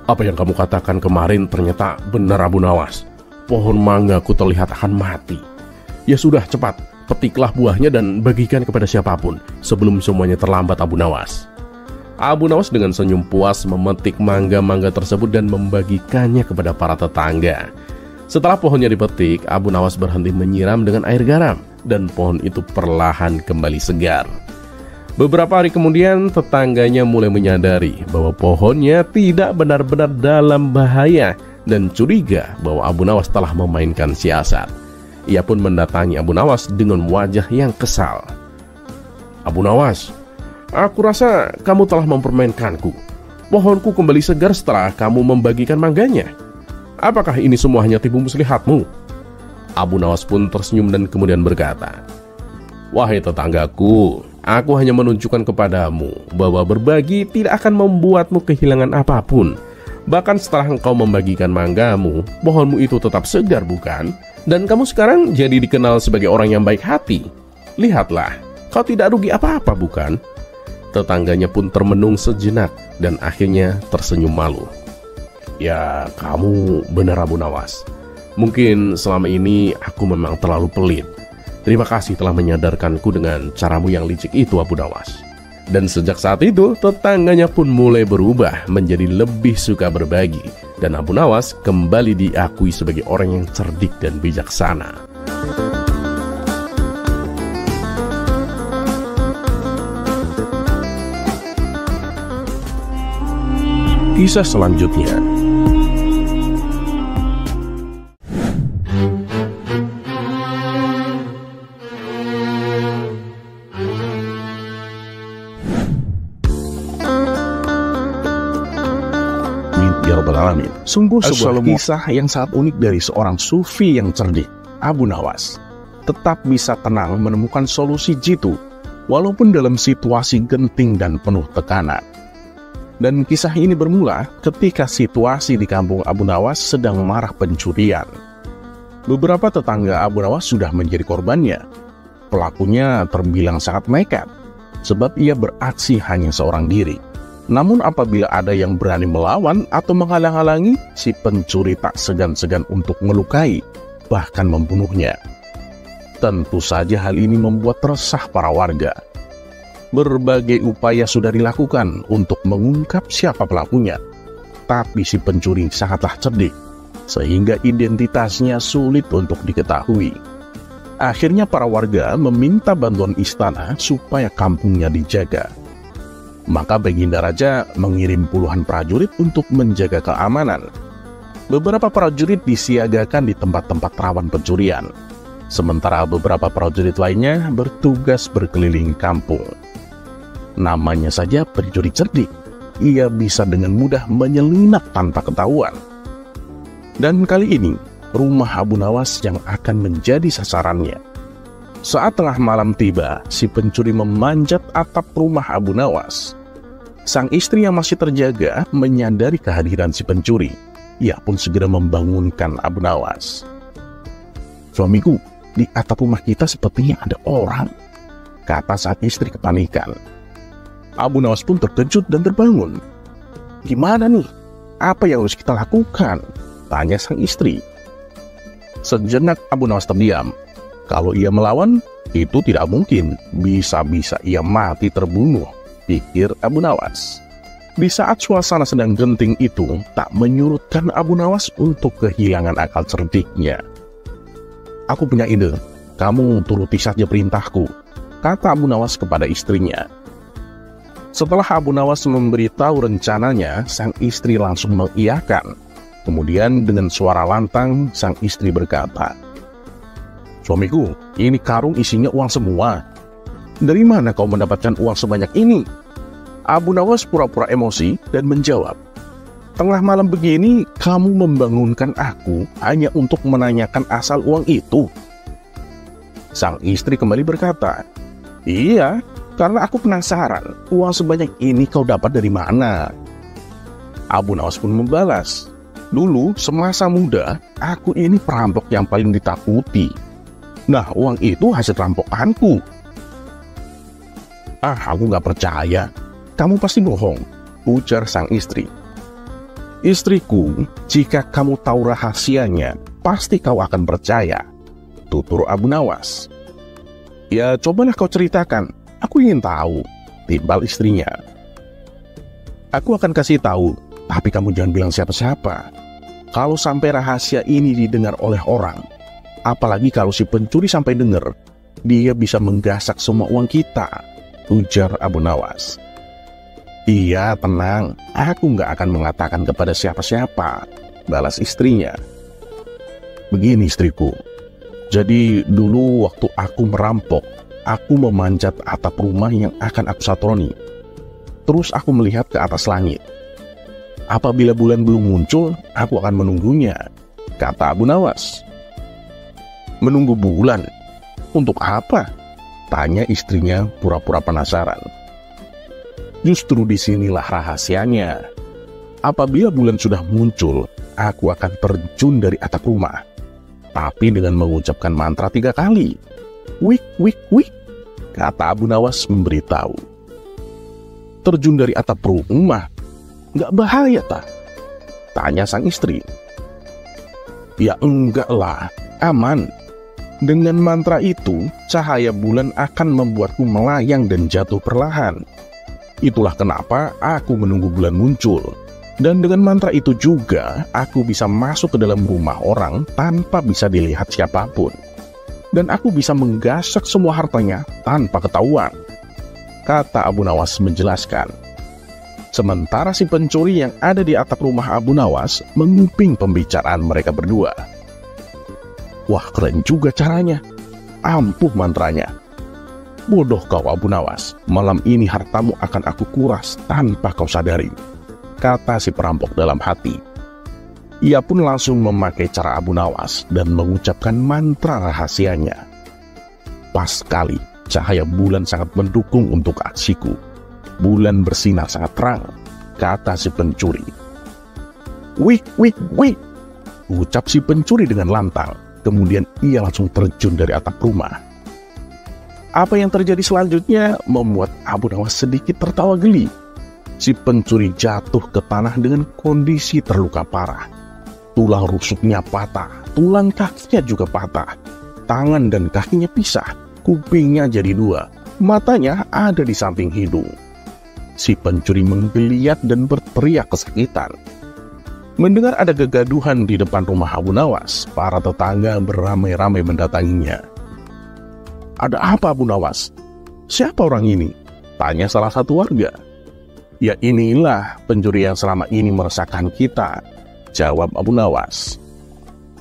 "Apa yang kamu katakan kemarin ternyata benar Abu Nawas. Pohon manggaku terlihat akan mati. Ya sudah, cepat, petiklah buahnya dan bagikan kepada siapapun sebelum semuanya terlambat Abu Nawas." Abu Nawas dengan senyum puas memetik mangga-mangga tersebut dan membagikannya kepada para tetangga. Setelah pohonnya dipetik, Abu Nawas berhenti menyiram dengan air garam dan pohon itu perlahan kembali segar. Beberapa hari kemudian, tetangganya mulai menyadari bahwa pohonnya tidak benar-benar dalam bahaya dan curiga bahwa Abu Nawas telah memainkan siasat. Ia pun mendatangi Abu Nawas dengan wajah yang kesal. "Abu Nawas, aku rasa kamu telah mempermainkanku. Pohonku kembali segar setelah kamu membagikan mangganya. Apakah ini semua hanya tipu muslihatmu?" Abu Nawas pun tersenyum dan kemudian berkata, "Wahai tetanggaku, aku hanya menunjukkan kepadamu bahwa berbagi tidak akan membuatmu kehilangan apapun. Bahkan setelah engkau membagikan manggamu, pohonmu itu tetap segar, bukan? Dan kamu sekarang jadi dikenal sebagai orang yang baik hati. Lihatlah, kau tidak rugi apa-apa, bukan?" Tetangganya pun termenung sejenak dan akhirnya tersenyum malu. "Ya, kamu benar Abu Nawas. Mungkin selama ini aku memang terlalu pelit. Terima kasih telah menyadarkanku dengan caramu yang licik itu Abu Nawas." Dan sejak saat itu, tetangganya pun mulai berubah menjadi lebih suka berbagi. Dan Abu Nawas kembali diakui sebagai orang yang cerdik dan bijaksana.
Kisah selanjutnya. Sungguh sebuah kisah yang sangat unik dari seorang sufi yang cerdik, Abu Nawas. Tetap bisa tenang menemukan solusi jitu, walaupun dalam situasi genting dan penuh tekanan. Dan kisah ini bermula ketika situasi di kampung Abu Nawas sedang marak pencurian. Beberapa tetangga Abu Nawas sudah menjadi korbannya. Pelakunya terbilang sangat nekat, sebab ia beraksi hanya seorang diri. Namun apabila ada yang berani melawan atau menghalang-halangi, si pencuri tak segan-segan untuk melukai, bahkan membunuhnya. Tentu saja hal ini membuat resah para warga. Berbagai upaya sudah dilakukan untuk mengungkap siapa pelakunya, tapi si pencuri sangatlah cerdik, sehingga identitasnya sulit untuk diketahui. Akhirnya para warga meminta bantuan istana supaya kampungnya dijaga. Maka Baginda Raja mengirim puluhan prajurit untuk menjaga keamanan. Beberapa prajurit disiagakan di tempat-tempat rawan pencurian, sementara beberapa prajurit lainnya bertugas berkeliling kampung. Namanya saja pencuri cerdik, ia bisa dengan mudah menyelinap tanpa ketahuan. Dan kali ini, rumah Abu Nawas yang akan menjadi sasarannya. Saat tengah malam tiba, si pencuri memanjat atap rumah Abu Nawas. Sang istri yang masih terjaga menyadari kehadiran si pencuri. Ia pun segera membangunkan Abu Nawas. "Suamiku, di atap rumah kita sepertinya ada orang," kata sang istri kepanikan. Abu Nawas pun terkejut dan terbangun. "Gimana nih? Apa yang harus kita lakukan?" tanya sang istri. Sejenak Abu Nawas terdiam. Kalau ia melawan, itu tidak mungkin. Bisa-bisa ia mati terbunuh, pikir Abu Nawas. Di saat suasana sedang genting itu, tak menyurutkan Abu Nawas untuk kehilangan akal cerdiknya. "Aku punya ide, kamu turuti saja perintahku," kata Abu Nawas kepada istrinya. Setelah Abu Nawas memberitahu rencananya, sang istri langsung mengiyakan. Kemudian dengan suara lantang, sang istri berkata, "Suamiku, ini karung isinya uang semua. Dari mana kau mendapatkan uang sebanyak ini?" Abu Nawas pura-pura emosi dan menjawab, "Tengah malam begini kamu membangunkan aku hanya untuk menanyakan asal uang itu?" Sang istri kembali berkata, "Iya, karena aku penasaran uang sebanyak ini kau dapat dari mana?" Abu Nawas pun membalas, "Dulu semasa muda aku ini perampok yang paling ditakuti. Nah, uang itu hasil rampokanku." "Aku gak percaya. Kamu pasti bohong," ujar sang istri. "Istriku, jika kamu tahu rahasianya, pasti kau akan percaya," tutur Abu Nawas. "Ya, cobalah kau ceritakan. Aku ingin tahu," timbal istrinya. "Aku akan kasih tahu, tapi kamu jangan bilang siapa-siapa. Kalau sampai rahasia ini didengar oleh orang, apalagi kalau si pencuri sampai dengar, dia bisa menggasak semua uang kita," ujar Abu Nawas. "Iya, tenang. Aku nggak akan mengatakan kepada siapa-siapa," balas istrinya. "Begini istriku, jadi dulu waktu aku merampok, aku memanjat atap rumah yang akan aku satroni. Terus aku melihat ke atas langit. Apabila bulan belum muncul, aku akan menunggunya," kata Abu Nawas. "Menunggu bulan? Untuk apa?" tanya istrinya pura-pura penasaran. "Justru disinilah rahasianya. Apabila bulan sudah muncul, aku akan terjun dari atap rumah, tapi dengan mengucapkan mantra 3 kali. Wik, wik, wik," kata Abu Nawas memberitahu. "Terjun dari atap rumah? Nggak bahaya tak?" tanya sang istri. "Ya enggak lah, aman. Dengan mantra itu, cahaya bulan akan membuatku melayang dan jatuh perlahan. Itulah kenapa aku menunggu bulan muncul. Dan dengan mantra itu juga, aku bisa masuk ke dalam rumah orang tanpa bisa dilihat siapapun. Dan aku bisa menggasak semua hartanya tanpa ketahuan," kata Abu Nawas menjelaskan. Sementara si pencuri yang ada di atap rumah Abu Nawas menguping pembicaraan mereka berdua. "Wah, keren juga caranya. Ampuh mantranya. Bodoh kau Abu Nawas, malam ini hartamu akan aku kuras tanpa kau sadari," kata si perampok dalam hati. Ia pun langsung memakai cara Abu Nawas dan mengucapkan mantra rahasianya. Pas sekali, cahaya bulan sangat mendukung untuk aksiku. Bulan bersinar sangat terang, kata si pencuri. "Wik, wik, wik," ucap si pencuri dengan lantang. Kemudian ia langsung terjun dari atap rumah. Apa yang terjadi selanjutnya membuat Abu Nawas sedikit tertawa geli. Si pencuri jatuh ke tanah dengan kondisi terluka parah. Tulang rusuknya patah, tulang kakinya juga patah. Tangan dan kakinya pisah, kupingnya jadi 2, matanya ada di samping hidung. Si pencuri menggeliat dan berteriak kesakitan. Mendengar ada kegaduhan di depan rumah Abu Nawas, para tetangga beramai-ramai mendatanginya. "Ada apa Abu Nawas? Siapa orang ini?" tanya salah satu warga. "Ya inilah pencuri yang selama ini meresahkan kita," jawab Abu Nawas.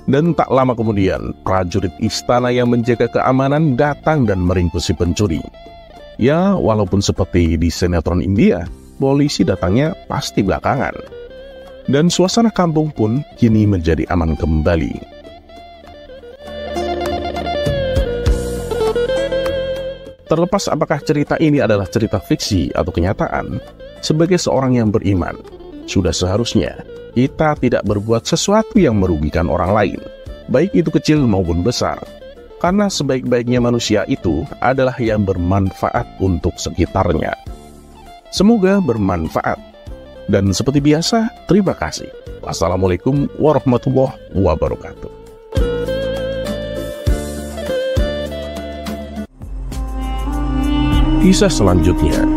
Dan tak lama kemudian, prajurit istana yang menjaga keamanan datang dan meringkus si pencuri. Ya, walaupun seperti di sinetron India, polisi datangnya pasti belakangan. Dan suasana kampung pun kini menjadi aman kembali. Terlepas apakah cerita ini adalah cerita fiksi atau kenyataan, sebagai seorang yang beriman, sudah seharusnya kita tidak berbuat sesuatu yang merugikan orang lain, baik itu kecil maupun besar. Karena sebaik-baiknya manusia itu adalah yang bermanfaat untuk sekitarnya. Semoga bermanfaat. Dan seperti biasa, terima kasih. Wassalamualaikum warahmatullahi wabarakatuh. Kisah selanjutnya.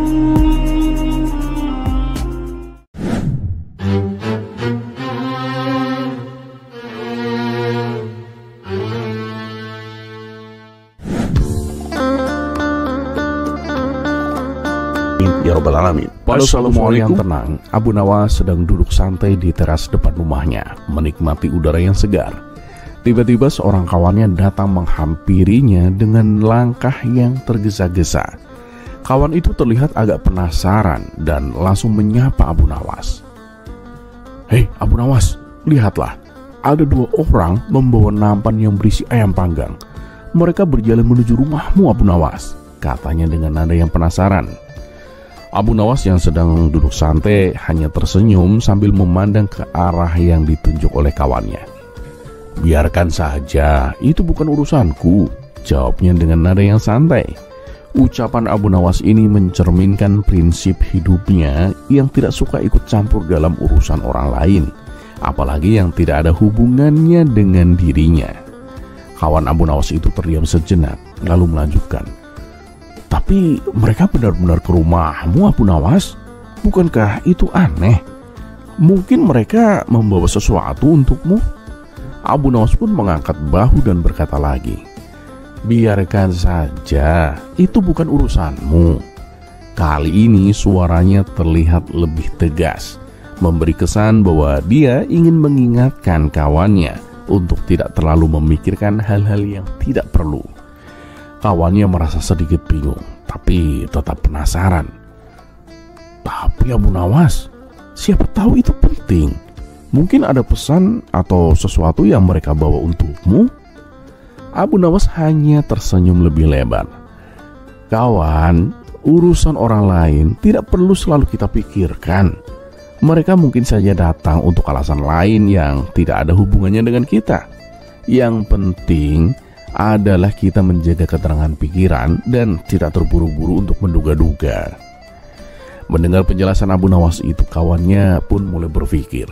Ya Rabbal Alamin.
Pada suatu malam yang tenang, Abu Nawas sedang duduk santai di teras depan rumahnya, menikmati udara yang segar. Tiba-tiba seorang kawannya datang menghampirinya dengan langkah yang tergesa-gesa. Kawan itu terlihat agak penasaran dan langsung menyapa Abu Nawas. "Hei Abu Nawas, lihatlah, ada 2 orang membawa nampan yang berisi ayam panggang. Mereka berjalan menuju rumahmu Abu Nawas," katanya dengan nada yang penasaran. Abu Nawas yang sedang duduk santai hanya tersenyum sambil memandang ke arah yang ditunjuk oleh kawannya. "Biarkan saja, itu bukan urusanku," jawabnya dengan nada yang santai. Ucapan Abu Nawas ini mencerminkan prinsip hidupnya yang tidak suka ikut campur dalam urusan orang lain, apalagi yang tidak ada hubungannya dengan dirinya. Kawan Abu Nawas itu terdiam sejenak, lalu melanjutkan, "Tapi mereka benar-benar ke rumahmu Abu Nawas? Bukankah itu aneh? Mungkin mereka membawa sesuatu untukmu?" Abu Nawas pun mengangkat bahu dan berkata lagi, "Biarkan saja, itu bukan urusanmu." Kali ini suaranya terlihat lebih tegas, memberi kesan bahwa dia ingin mengingatkan kawannya untuk tidak terlalu memikirkan hal-hal yang tidak perlu. Kawannya merasa sedikit bingung, tapi tetap penasaran. "Tapi Abu Nawas, siapa tahu itu penting. Mungkin ada pesan atau sesuatu yang mereka bawa untukmu?" Abu Nawas hanya tersenyum lebih lebar. "Kawan, urusan orang lain tidak perlu selalu kita pikirkan. Mereka mungkin saja datang untuk alasan lain yang tidak ada hubungannya dengan kita. Yang penting adalah kita menjaga keterangan pikiran dan tidak terburu-buru untuk menduga-duga." Mendengar penjelasan Abu Nawas itu, kawannya pun mulai berpikir,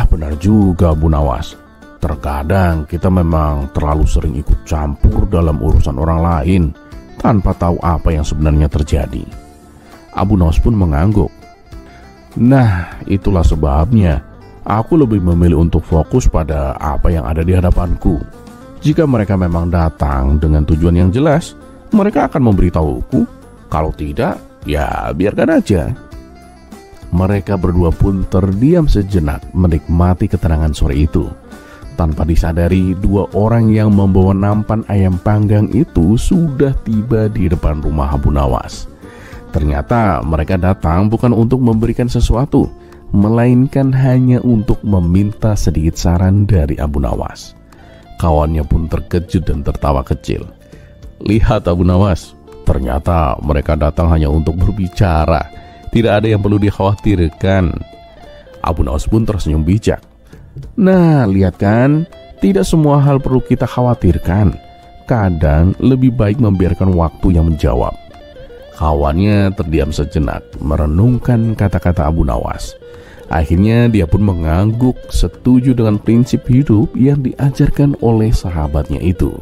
"Benar juga Abu Nawas. Terkadang kita memang terlalu sering ikut campur dalam urusan orang lain tanpa tahu apa yang sebenarnya terjadi." Abu Nawas pun mengangguk. "Nah, itulah sebabnya aku lebih memilih untuk fokus pada apa yang ada di hadapanku. Jika mereka memang datang dengan tujuan yang jelas, mereka akan memberitahuku. Kalau tidak, ya biarkan aja." Mereka berdua pun terdiam sejenak menikmati ketenangan sore itu. Tanpa disadari, 2 orang yang membawa nampan ayam panggang itu sudah tiba di depan rumah Abu Nawas. Ternyata mereka datang bukan untuk memberikan sesuatu, melainkan hanya untuk meminta sedikit saran dari Abu Nawas. Kawannya pun terkejut dan tertawa kecil. "Lihat Abu Nawas, ternyata mereka datang hanya untuk berbicara. Tidak ada yang perlu dikhawatirkan." Abu Nawas pun tersenyum bijak. "Nah, lihat kan, tidak semua hal perlu kita khawatirkan. Kadang lebih baik membiarkan waktu yang menjawab." Kawannya terdiam sejenak, merenungkan kata-kata Abu Nawas. Akhirnya dia pun mengangguk, setuju dengan prinsip hidup yang diajarkan oleh sahabatnya itu.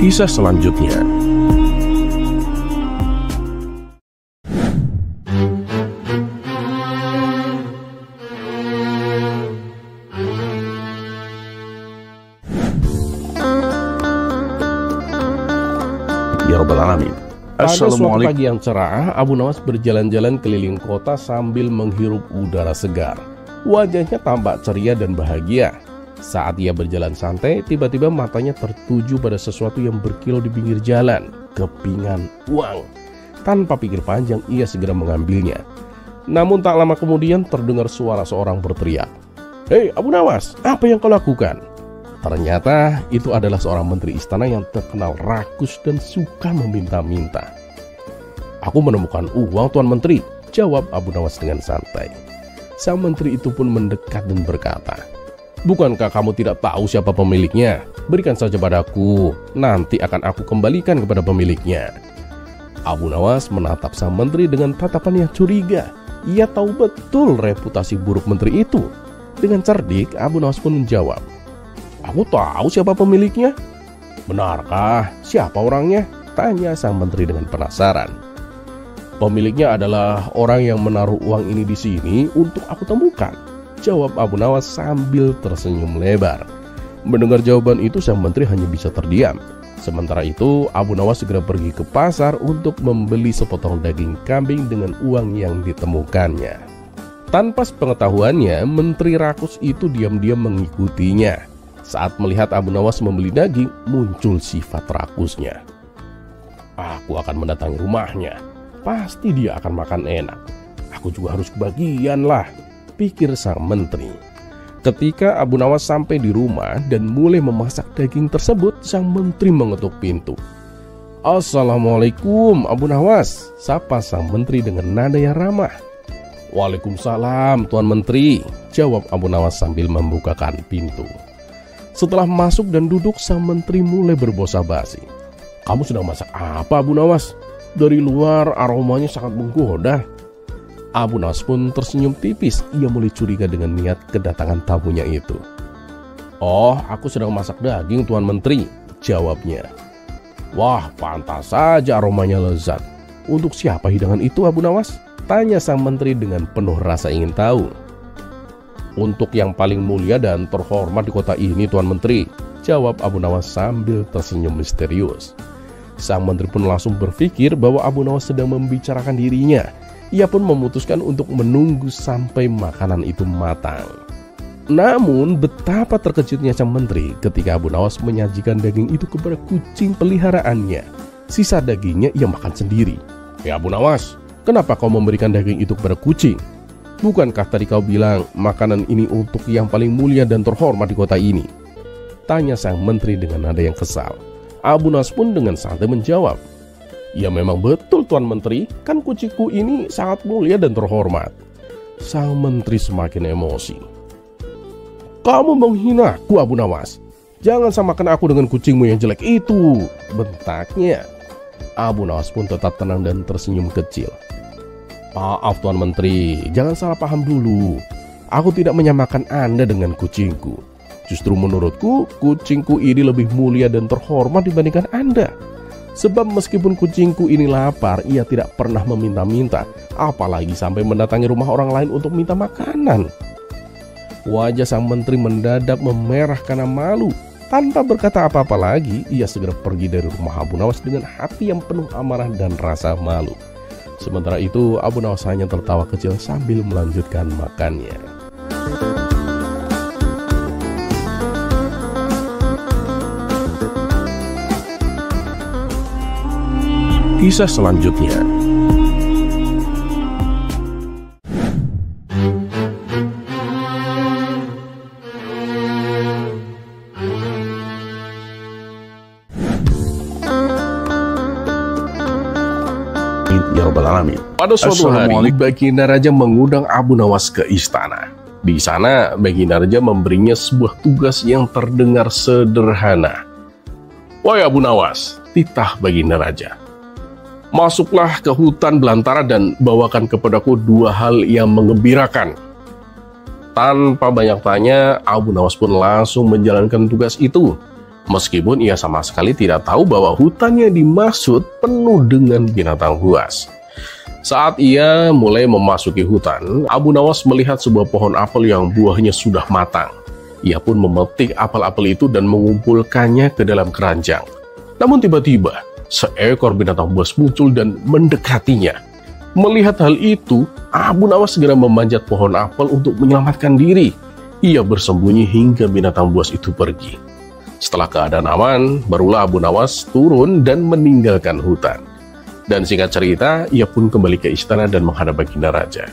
Kisah selanjutnya. Ya Rabbal Alamin.
Pada suatu
Assalamualaikum.
pagi yang cerah, Abu Nawas berjalan-jalan keliling kota sambil menghirup udara segar. Wajahnya tampak ceria dan bahagia. Saat ia berjalan santai, tiba-tiba matanya tertuju pada sesuatu yang berkilau di pinggir jalan. Kepingan uang. Tanpa pikir panjang, ia segera mengambilnya. Namun tak lama kemudian terdengar suara seorang berteriak, "Hei Abu Nawas, apa yang kau lakukan?" Ternyata itu adalah seorang menteri istana yang terkenal rakus dan suka meminta-minta. "Aku menemukan uang, Tuan Menteri," jawab Abu Nawas dengan santai. Sang menteri itu pun mendekat dan berkata, "Bukankah kamu tidak tahu siapa pemiliknya? Berikan saja padaku, nanti akan aku kembalikan kepada pemiliknya." Abu Nawas menatap sang menteri dengan tatapan yang curiga. Ia tahu betul reputasi buruk menteri itu. Dengan cerdik, Abu Nawas pun menjawab, "Aku tahu siapa pemiliknya."
Benarkah? Siapa orangnya? Tanya sang menteri dengan penasaran. Pemiliknya adalah orang yang menaruh uang ini di sini untuk aku temukan, jawab Abu Nawas sambil tersenyum lebar. Mendengar jawaban itu, sang menteri hanya bisa terdiam. Sementara itu, Abu Nawas segera pergi ke pasar untuk membeli sepotong daging kambing dengan uang yang ditemukannya. Tanpa sepengetahuannya, menteri rakus itu diam-diam mengikutinya. Saat melihat Abu Nawas membeli daging, muncul sifat rakusnya. Aku akan mendatangi rumahnya. Pasti dia akan makan enak. Aku juga harus kebagian lah, pikir sang menteri. Ketika Abu Nawas sampai di rumah dan mulai memasak daging tersebut, sang menteri mengetuk pintu. Assalamualaikum Abu Nawas, sapa sang menteri dengan nada yang ramah. Waalaikumsalam Tuan Menteri, jawab Abu Nawas sambil membukakan pintu. Setelah masuk dan duduk, sang menteri mulai berbasa-basi. Kamu sedang masak apa Abu Nawas? Dari luar aromanya sangat menggoda. Abu Nawas pun tersenyum tipis. Ia mulai curiga dengan niat kedatangan tamunya itu. Oh, aku sedang masak daging Tuan Menteri, jawabnya. Wah, pantas saja aromanya lezat. Untuk siapa hidangan itu Abu Nawas? Tanya sang menteri dengan penuh rasa ingin tahu. Untuk yang paling mulia dan terhormat di kota ini Tuan Menteri, jawab Abu Nawas sambil tersenyum misterius. Sang menteri pun langsung berpikir bahwa Abu Nawas sedang membicarakan dirinya. Ia pun memutuskan untuk menunggu sampai makanan itu matang. Namun betapa terkejutnya sang menteri ketika Abu Nawas menyajikan daging itu kepada kucing peliharaannya. Sisa dagingnya ia makan sendiri. Ya Abu Nawas, kenapa kau memberikan daging itu kepada kucing? Bukankah tadi kau bilang makanan ini untuk yang paling mulia dan terhormat di kota ini? Tanya sang menteri dengan nada yang kesal. Abu Nawas pun dengan santai menjawab. Ya memang betul Tuan Menteri, kan kucingku ini sangat mulia dan terhormat. Sang menteri semakin emosi. Kamu menghinaku Abu Nawas. Jangan samakan aku dengan kucingmu yang jelek itu, bentaknya. Abu Nawas pun tetap tenang dan tersenyum kecil. Maaf Tuan Menteri, jangan salah paham dulu. Aku tidak menyamakan Anda dengan kucingku. Justru menurutku, kucingku ini lebih mulia dan terhormat dibandingkan Anda. Sebab meskipun kucingku ini lapar, ia tidak pernah meminta-minta, apalagi sampai mendatangi rumah orang lain untuk minta makanan. Wajah sang menteri mendadak memerah karena malu. Tanpa berkata apa-apa lagi, ia segera pergi dari rumah Abu Nawas dengan hati yang penuh amarah dan rasa malu. Sementara itu, Abu Nawas hanya tertawa kecil sambil melanjutkan makannya. Kisah selanjutnya.
Ya Rabbal Alamin.
Pada suatu hari, Baginda Raja mengundang Abu Nawas ke istana. Di sana, Baginda Raja memberinya sebuah tugas yang terdengar sederhana. Wahai Abu Nawas, titah Baginda Raja. Masuklah ke hutan belantara dan bawakan kepadaku dua hal yang mengembirakan. Tanpa banyak tanya, Abu Nawas pun langsung menjalankan tugas itu. Meskipun ia sama sekali tidak tahu bahwa hutan yang dimaksud penuh dengan binatang buas. Saat ia mulai memasuki hutan, Abu Nawas melihat sebuah pohon apel yang buahnya sudah matang. Ia pun memetik apel-apel itu dan mengumpulkannya ke dalam keranjang. Namun tiba-tiba, seekor binatang buas muncul dan mendekatinya. Melihat hal itu, Abu Nawas segera memanjat pohon apel untuk menyelamatkan diri. Ia bersembunyi hingga binatang buas itu pergi. Setelah keadaan aman, barulah Abu Nawas turun dan meninggalkan hutan. Dan singkat cerita, ia pun kembali ke istana dan menghadap Baginda Raja.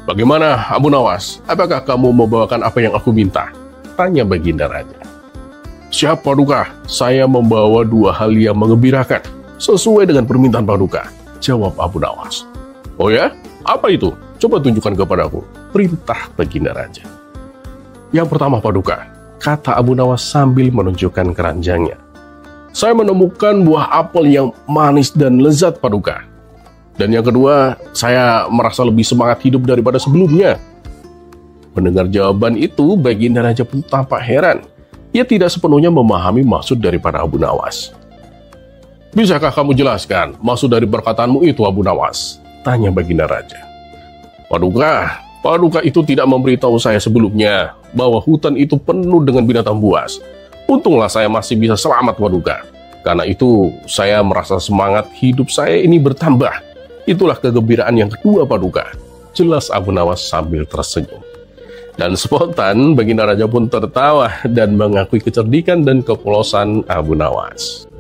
Bagaimana Abu Nawas? Apakah kamu membawakan apa yang aku minta? Tanya Baginda Raja. Siap Paduka, saya membawa dua hal yang mengembirakan, sesuai dengan permintaan Paduka, jawab Abu Nawas. Oh ya? Apa itu? Coba tunjukkan kepadaku, perintah Baginda Raja. Yang pertama Paduka, kata Abu Nawas sambil menunjukkan keranjangnya. Saya menemukan buah apel yang manis dan lezat Paduka. Dan yang kedua, saya merasa lebih semangat hidup daripada sebelumnya. Mendengar jawaban itu, Baginda Raja pun tampak heran. Ia tidak sepenuhnya memahami maksud daripada Abu Nawas. "Bisakah kamu jelaskan maksud dari perkataanmu itu, Abu Nawas?" tanya Baginda Raja. Paduka itu tidak memberitahu saya sebelumnya bahwa hutan itu penuh dengan binatang buas. Untunglah saya masih bisa selamat, Paduka. Karena itu saya merasa semangat hidup saya ini bertambah. Itulah kegembiraan yang kedua, Paduka, jelas Abu Nawas sambil tersenyum. Dan spontan Baginda Raja pun tertawa dan mengakui kecerdikan dan kepolosan Abu Nawas.